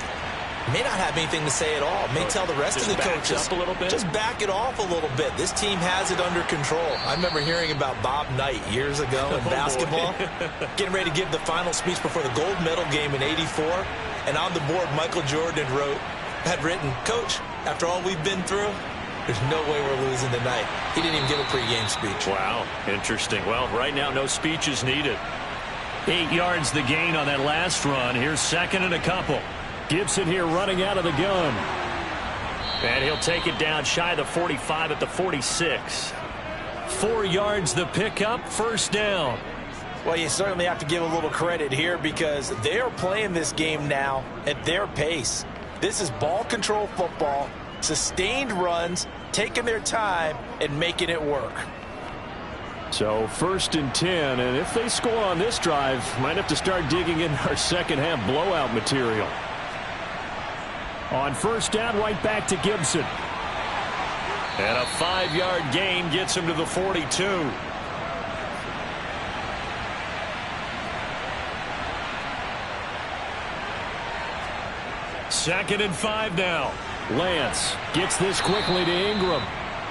may not have anything to say at all. May tell the rest of the coaches, up a little bit. Just back it off a little bit. This team has it under control. I remember hearing about Bob Knight years ago in basketball, getting ready to give the final speech before the gold medal game in '84. And on the board, Michael Jordan had written, "Coach, after all we've been through, there's no way we're losing tonight." He didn't even give a pregame speech. Wow, interesting. Well, right now, no speech is needed. 8 yards the gain on that last run. Here's 2nd and a couple. Gibson here running out of the gun. And he'll take it down shy of the 45 at the 46. 4 yards the pickup, 1st down. Well, you certainly have to give a little credit here because they are playing this game now at their pace. This is ball control football, sustained runs, taking their time and making it work. So 1st and 10, and if they score on this drive, might have to start digging in our second half blowout material. On 1st down, right back to Gibson. And a 5-yard gain gets him to the 42. Second and 5 now. Lance gets this quickly to Ingram.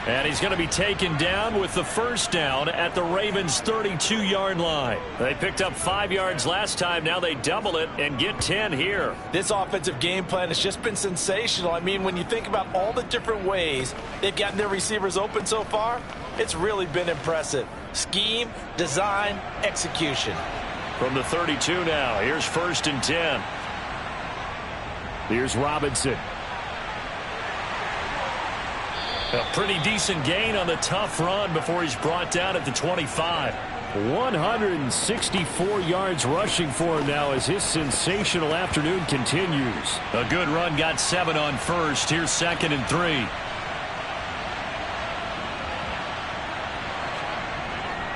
And he's going to be taken down with the 1st down at the Ravens' 32-yard line. They picked up 5 yards last time. Now they double it and get 10 here. This offensive game plan has just been sensational. I mean, when you think about all the different ways they've gotten their receivers open so far, it's really been impressive. Scheme, design, execution. From the 32 now, here's 1st and 10. Here's Robinson. A pretty decent gain on the tough run before he's brought down at the 25. 164 yards rushing for him now as his sensational afternoon continues. A good run, got 7 on 1st. Here's 2nd and 3.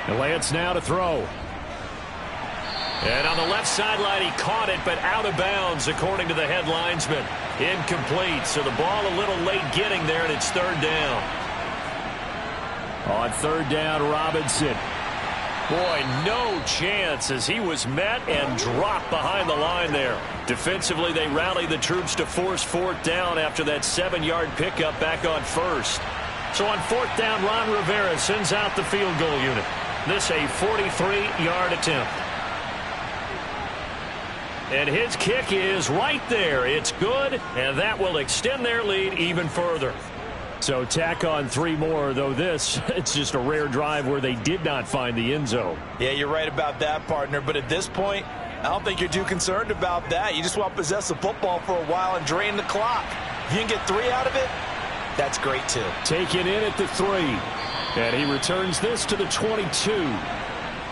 And Lance now to throw. And on the left sideline, he caught it, but out of bounds, according to the head linesman. Incomplete, so the ball a little late getting there, and it's 3rd down. On 3rd down, Robinson. Boy, no chance as he was met and dropped behind the line there. Defensively, they rallied the troops to force fourth down after that 7-yard pickup back on first. So on fourth down, Ron Rivera sends out the field goal unit. This a 43-yard attempt. And his kick is right there. It's good, and that will extend their lead even further. So tack on 3 more, though this, it's just a rare drive where they did not find the end zone. Yeah, you're right about that, partner. But at this point, I don't think you're too concerned about that. You just want to possess the football for a while and drain the clock. If you can get 3 out of it, that's great, too. Taken in at the 3. And he returns this to the 22.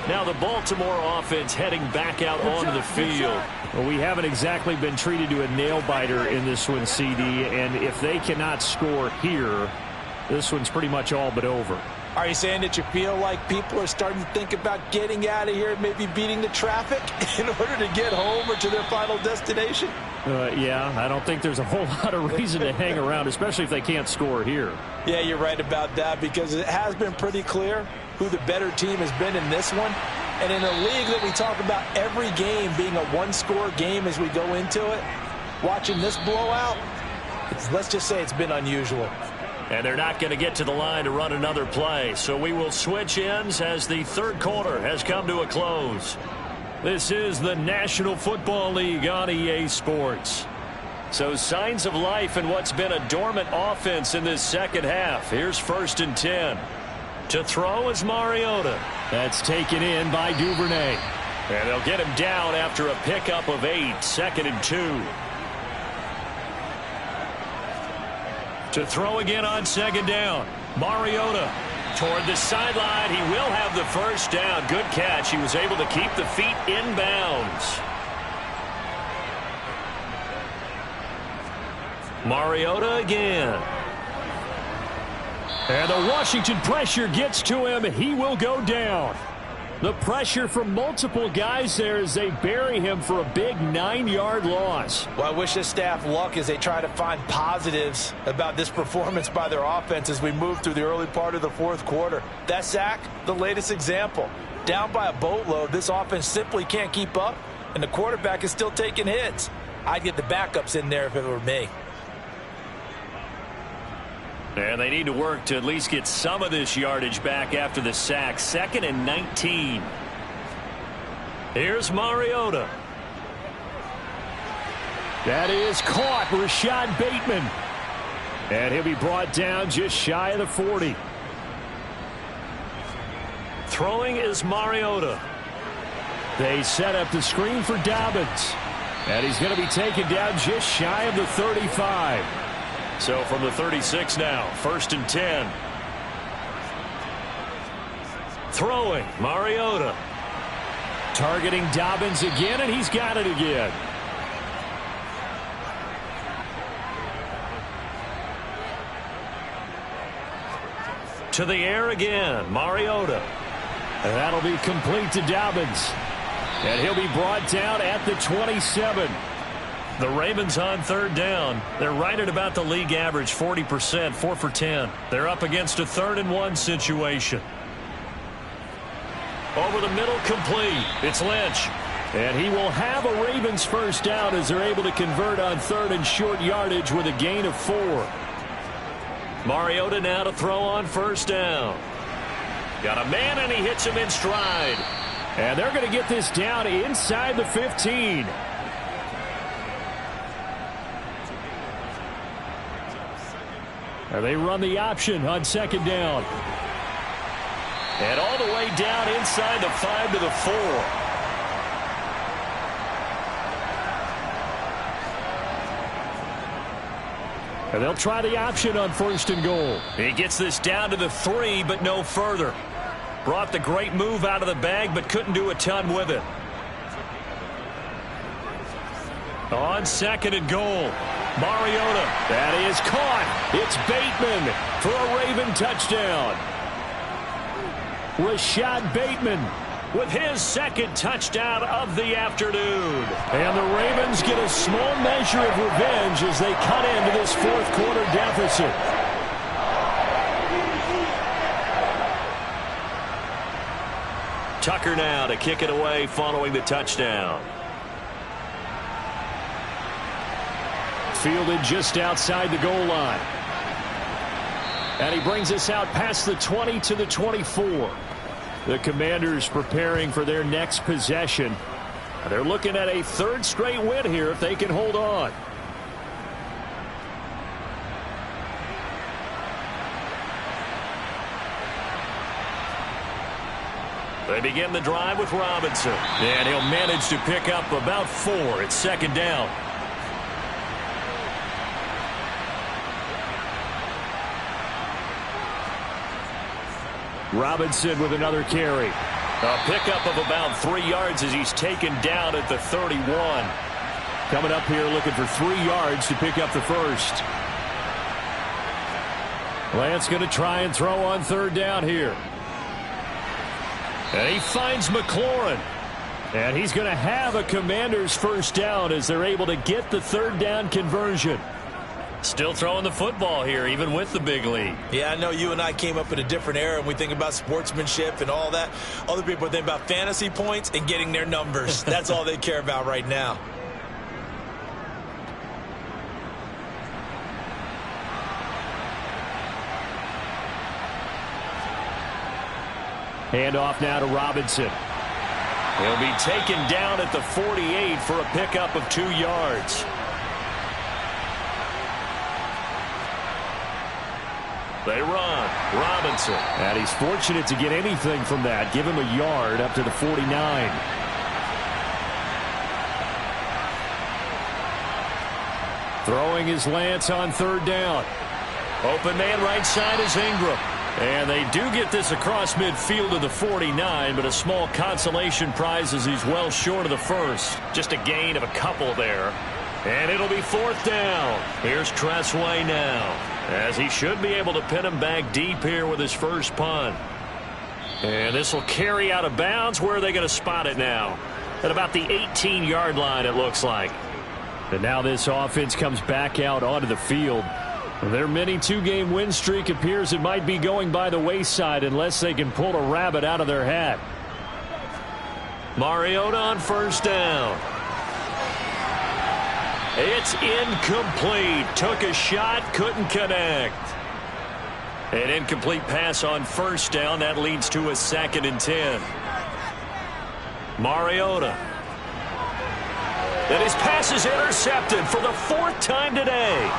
Now the Baltimore offense heading back out onto the field. Well, we haven't exactly been treated to a nail-biter in this one, CD, and if they cannot score here, this one's pretty much all but over. Are you saying that you feel like people are starting to think about getting out of here, maybe beating the traffic in order to get home or to their final destination? Yeah, I don't think there's a whole lot of reason to hang around, especially if they can't score here. Yeah, you're right about that because it has been pretty clear who the better team has been in this one. And in a league that we talk about every game being a one-score game as we go into it, watching this blowout, let's just say it's been unusual. And they're not going to get to the line to run another play. So we will switch ends as the third quarter has come to a close. This is the National Football League on EA Sports. So signs of life in what's been a dormant offense in this second half. Here's 1st and 10. To throw is Mariota. That's taken in by Duvernay. And they'll get him down after a pickup of 8. 2nd and 2. To throw again on 2nd down. Mariota toward the sideline. He will have the first down. Good catch. He was able to keep the feet in bounds. Mariota again. And the Washington pressure gets to him. He will go down. The pressure from multiple guys there as they bury him for a big 9-yard loss. Well, I wish this staff luck as they try to find positives about this performance by their offense as we move through the early part of the fourth quarter. That sack, the latest example. Down by a boatload, this offense simply can't keep up, and the quarterback is still taking hits. I'd get the backups in there if it were me. And they need to work to at least get some of this yardage back after the sack. 2nd and 19. Here's Mariota. That is caught. Rashad Bateman. And he'll be brought down just shy of the 40. Throwing is Mariota. They set up the screen for Dobbins. And he's going to be taken down just shy of the 35. So from the 36 now, 1st and 10. Throwing, Mariota. Targeting Dobbins again, and he's got it again. To the air again, Mariota. And that'll be complete to Dobbins. And he'll be brought down at the 27. The Ravens on 3rd down. They're right at about the league average, 40%, 4 for 10. They're up against a 3rd and 1 situation. Over the middle, complete. It's Lynch. And he will have a Ravens first down as they're able to convert on 3rd and short yardage with a gain of 4. Mariota now to throw on 1st down. Got a man, and he hits him in stride. And they're going to get this down inside the 15. And they run the option on 2nd down. And all the way down inside the 5 to the 4. And they'll try the option on 1st and goal. He gets this down to the 3, but no further. Brought the great move out of the bag, but couldn't do a ton with it. On 2nd and goal. Mariota. That is caught. It's Bateman for a Raven touchdown. Rashad Bateman with his 2nd touchdown of the afternoon. And the Ravens get a small measure of revenge as they cut into this 4th quarter deficit. Tucker now to kick it away following the touchdown. Fielded just outside the goal line. And he brings us out past the 20 to the 24. The Commanders preparing for their next possession. They're looking at a third straight win here if they can hold on. They begin the drive with Robinson. And he'll manage to pick up about 4. It's second down. Robinson with another carry. A pickup of about 3 yards as he's taken down at the 31. Coming up here looking for 3 yards to pick up the first. Lance going to try and throw on third down here. And he finds McLaurin. And he's going to have a Commanders first down as they're able to get the third down conversion. Still throwing the football here, even with the big lead. Yeah, I know you and I came up in a different era, and we think about sportsmanship and all that. Other people think about fantasy points and getting their numbers. That's all they care about right now. Hand off now to Robinson. He'll be taken down at the 48 for a pickup of 2 yards. They run. Robinson. And he's fortunate to get anything from that. Give him a yard up to the 49. Throwing is Lance on third down. Open man right side is Ingram. And they do get this across midfield to the 49, but a small consolation prize as he's well short of the first. Just a gain of a couple there. And it'll be fourth down. Here's Tressway now, as he should be able to pin him back deep here with his first punt. And this will carry out of bounds. Where are they going to spot it now? At about the 18-yard line, it looks like. And now this offense comes back out onto the field. Their mini 2-game win streak appears it might be going by the wayside unless they can pull a rabbit out of their hat. Mariota on first down. It's incomplete. Took a shot, couldn't connect. An incomplete pass on first down. That leads to a 2nd and 10. Mariota. And his pass is intercepted for the 4th time today.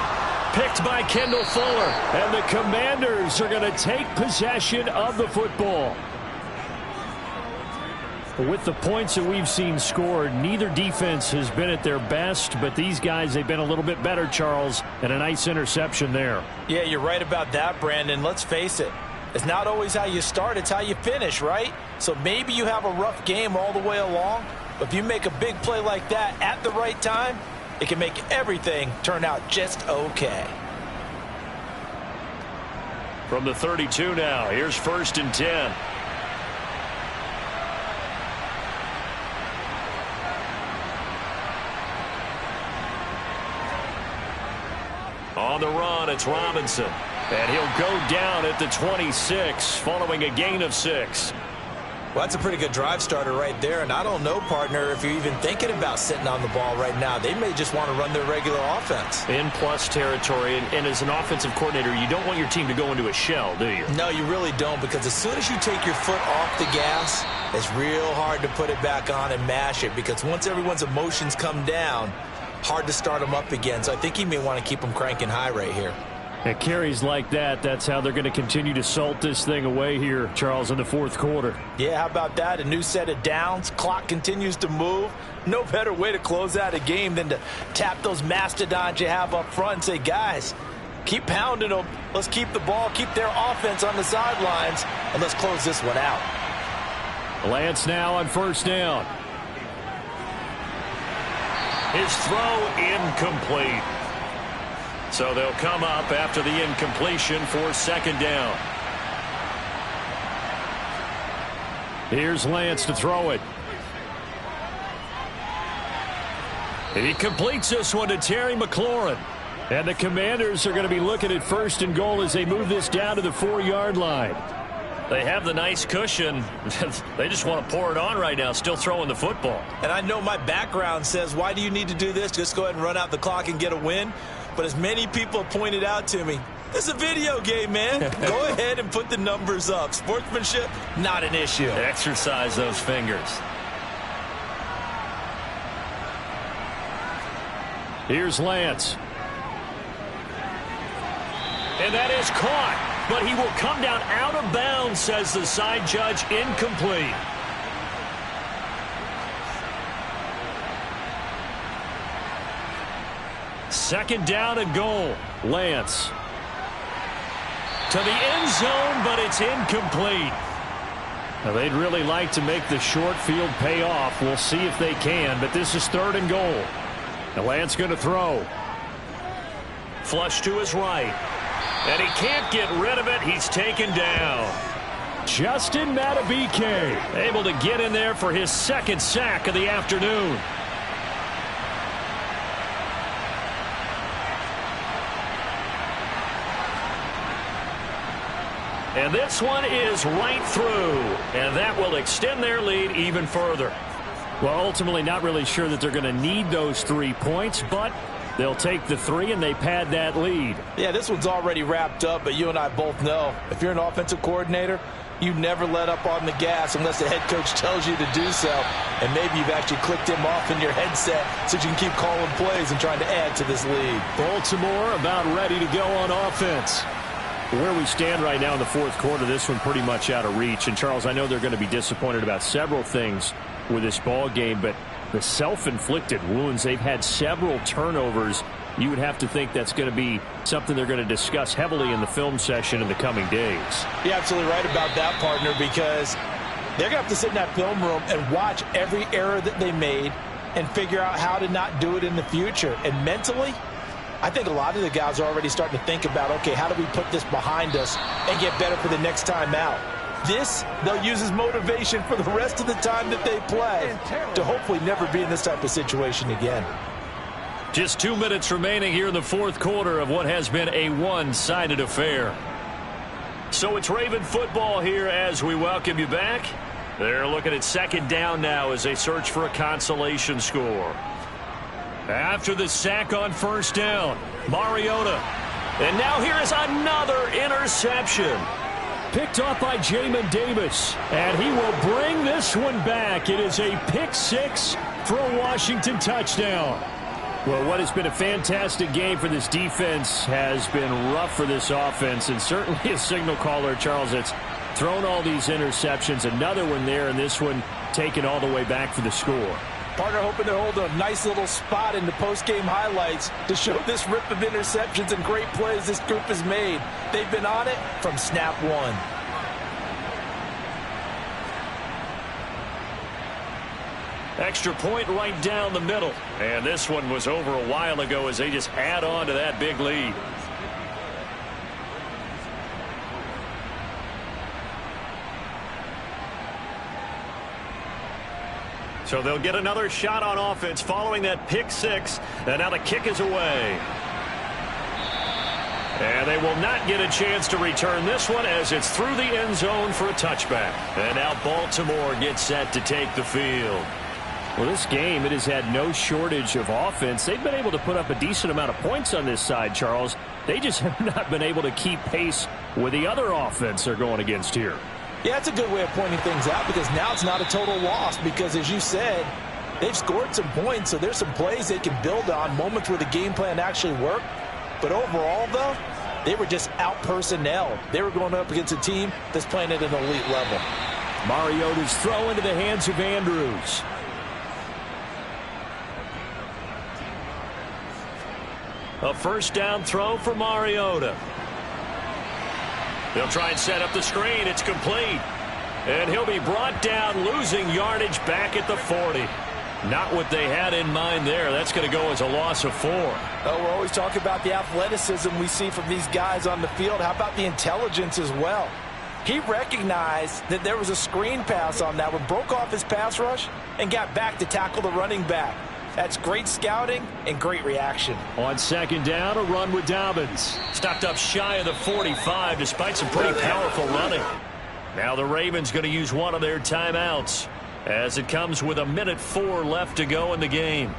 Picked by Kendall Fuller. And the Commanders are going to take possession of the football. With the points that we've seen scored, neither defense has been at their best, but these guys, they've been a little bit better, Charles, and a nice interception there. Yeah, you're right about that, Brandon. Let's face it. It's not always how you start, it's how you finish, right? So maybe you have a rough game all the way along, but if you make a big play like that at the right time, it can make everything turn out just okay. From the 32 now, here's 1st and 10. On the run, it's Robinson. And he'll go down at the 26 following a gain of 6. Well, that's a pretty good drive starter right there. And I don't know, partner, if you're even thinking about sitting on the ball right now. They may just want to run their regular offense. In plus territory. And as an offensive coordinator, you don't want your team to go into a shell, do you? No, you really don't, because as soon as you take your foot off the gas, it's real hard to put it back on and mash it, because once everyone's emotions come down, hard to start them up again. So I think he may want to keep them cranking high right here. And carries like that, that's how they're going to continue to salt this thing away here, Charles, in the 4th quarter. Yeah, how about that? A new set of downs. Clock continues to move. No better way to close out a game than to tap those mastodons you have up front and say, guys, keep pounding them. Let's keep the ball, keep their offense on the sidelines, and let's close this one out. Lance now on first down. His throw incomplete. So they'll come up after the incompletion for 2nd down. Here's Lance to throw it. And he completes this one to Terry McLaurin. And the Commanders are going to be looking at 1st and goal as they move this down to the 4-yard line. They have the nice cushion. They just want to pour it on right now, still throwing the football. And I know my background says, why do you need to do this? Just go ahead and run out the clock and get a win. But as many people have pointed out to me, this is a video game, man. Go ahead and put the numbers up. Sportsmanship, not an issue. Exercise those fingers. Here's Lance. And that is caught, but he will come down out of bounds, says the side judge, incomplete. Second down and goal. Lance. To the end zone, but it's incomplete. Now, they'd really like to make the short field pay off. We'll see if they can, but this is third and goal. Now, Lance going to throw. Flush to his right. And he can't get rid of it. He's taken down. Justin Madubuike able to get in there for his second sack of the afternoon. And this one is right through. And that will extend their lead even further. Well, ultimately not really sure that they're going to need those 3 points, but they'll take the 3 and they pad that lead. Yeah, this one's already wrapped up, but you and I both know if you're an offensive coordinator, you never let up on the gas unless the head coach tells you to do so. And maybe you've actually clicked him off in your headset so you can keep calling plays and trying to add to this lead. Baltimore about ready to go on offense. Where we stand right now in the fourth quarter, this one pretty much out of reach. And, Charles, I know they're going to be disappointed about several things with this ball game, but the self-inflicted wounds, they've had several turnovers. You would have to think that's going to be something they're going to discuss heavily in the film session in the coming days. You're absolutely right about that, partner, because they're going to have to sit in that film room and watch every error that they made and figure out how to not do it in the future. And mentally, I think a lot of the guys are already starting to think about, okay, how do we put this behind us and get better for the next time out? This, they'll use as motivation for the rest of the time that they play to hopefully never be in this type of situation again. Just 2 minutes remaining here in the fourth quarter of what has been a one-sided affair. So it's Raven football here as we welcome you back. They're looking at second down now as they search for a consolation score. After the sack on first down, Mariota. And now here is another interception. Picked off by Jamin Davis, and he will bring this one back. It is a pick six for a Washington touchdown. Well, what has been a fantastic game for this defense has been rough for this offense, and certainly a signal caller, Charles, that's thrown all these interceptions. Another one there, and this one taken all the way back for the score. Partner hoping they're holding a nice little spot in the post-game highlights to show this rip of interceptions and great plays this group has made. They've been on it from snap one. Extra point right down the middle. And this one was over a while ago as they just add on to that big lead. So they'll get another shot on offense following that pick six. And now the kick is away. And they will not get a chance to return this one as it's through the end zone for a touchback. And now Baltimore gets set to take the field. Well, this game, it has had no shortage of offense. They've been able to put up a decent amount of points on this side, Charles. They just have not been able to keep pace with the other offense they're going against here. Yeah, that's a good way of pointing things out because now it's not a total loss because, as you said, they've scored some points, so there's some plays they can build on, moments where the game plan actually worked. But overall, though, they were just out-personnel. They were going up against a team that's playing at an elite level. Mariota's throw into the hands of Andrews. A first down throw for Mariota. They'll try and set up the screen. It's complete. And he'll be brought down, losing yardage back at the 40. Not what they had in mind there. That's going to go as a loss of 4. Oh, we're always talking about the athleticism we see from these guys on the field. How about the intelligence as well? He recognized that there was a screen pass on that one, broke off his pass rush, and got back to tackle the running back. That's great scouting and great reaction. On second down, a run with Dobbins. Stopped up shy of the 45 despite some pretty powerful running. Now the Ravens going to use one of their timeouts as it comes with 1:04 left to go in the game.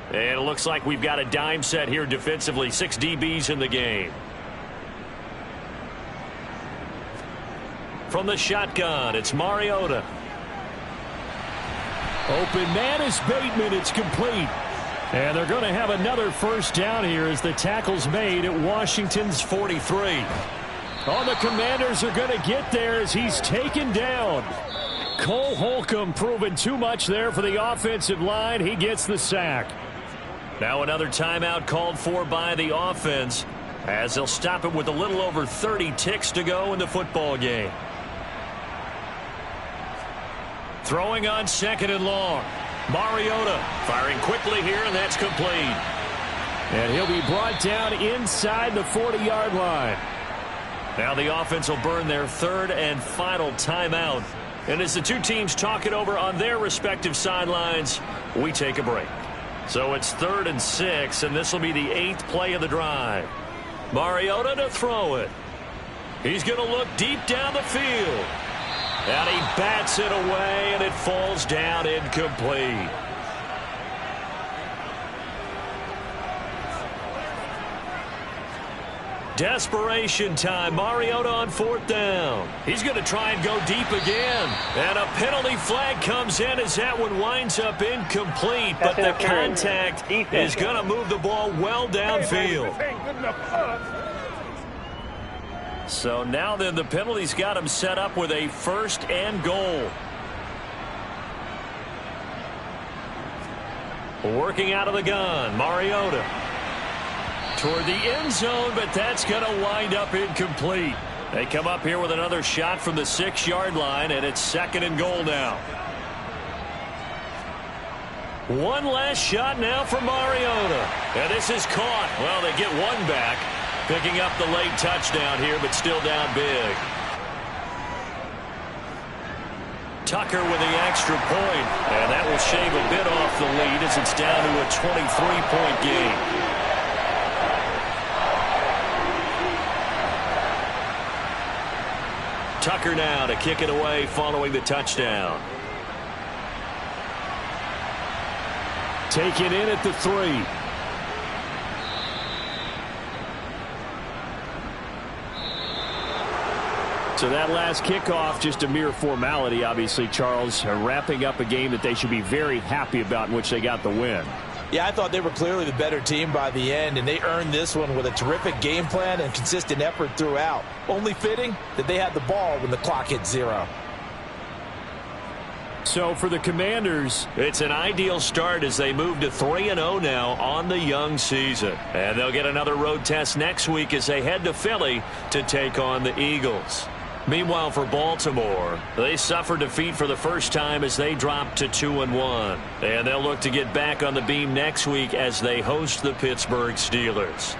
And it looks like we've got a dime set here defensively. 6 DBs in the game. From the shotgun, it's Mariota. Open man is Bateman. It's complete. And they're going to have another first down here as the tackle's made at Washington's 43. Oh, the Commanders are going to get there as he's taken down. Cole Holcomb proving too much there for the offensive line. He gets the sack. Now another timeout called for by the offense as they'll stop it with a little over 30 ticks to go in the football game. Throwing on 2nd and long. Mariota firing quickly here, and that's complete. And he'll be brought down inside the 40-yard line. Now the offense will burn their 3rd and final timeout. And as the two teams talk it over on their respective sidelines, we take a break. So it's 3rd and 6, and this will be the 8th play of the drive. Mariota to throw it. He's going to look deep down the field. And he bats it away, and it falls down incomplete. Desperation time. Mariota on 4th down. He's going to try and go deep again. And a penalty flag comes in as that one winds up incomplete. But the contact is going to move the ball well downfield. So now then the penalty's got him set up with a 1st and goal. Working out of the gun, Mariota. Toward the end zone, but that's going to wind up incomplete. They come up here with another shot from the 6-yard line, and it's 2nd and goal now. One last shot now for Mariota. And this is caught. Well, they get one back. Picking up the late touchdown here, but still down big. Tucker with the extra point. And that will shave a bit off the lead as it's down to a 23-point game. Tucker now to kick it away following the touchdown. Taken in at the 3. So that last kickoff, just a mere formality, obviously, Charles, wrapping up a game that they should be very happy about in which they got the win. Yeah, I thought they were clearly the better team by the end, and they earned this one with a terrific game plan and consistent effort throughout. Only fitting that they had the ball when the clock hit 0. So for the Commanders, it's an ideal start as they move to 3-0 now on the young season. And they'll get another road test next week as they head to Philly to take on the Eagles. Meanwhile, for Baltimore, they suffered defeat for the first time as they dropped to 2-1. And they'll look to get back on the beam next week as they host the Pittsburgh Steelers.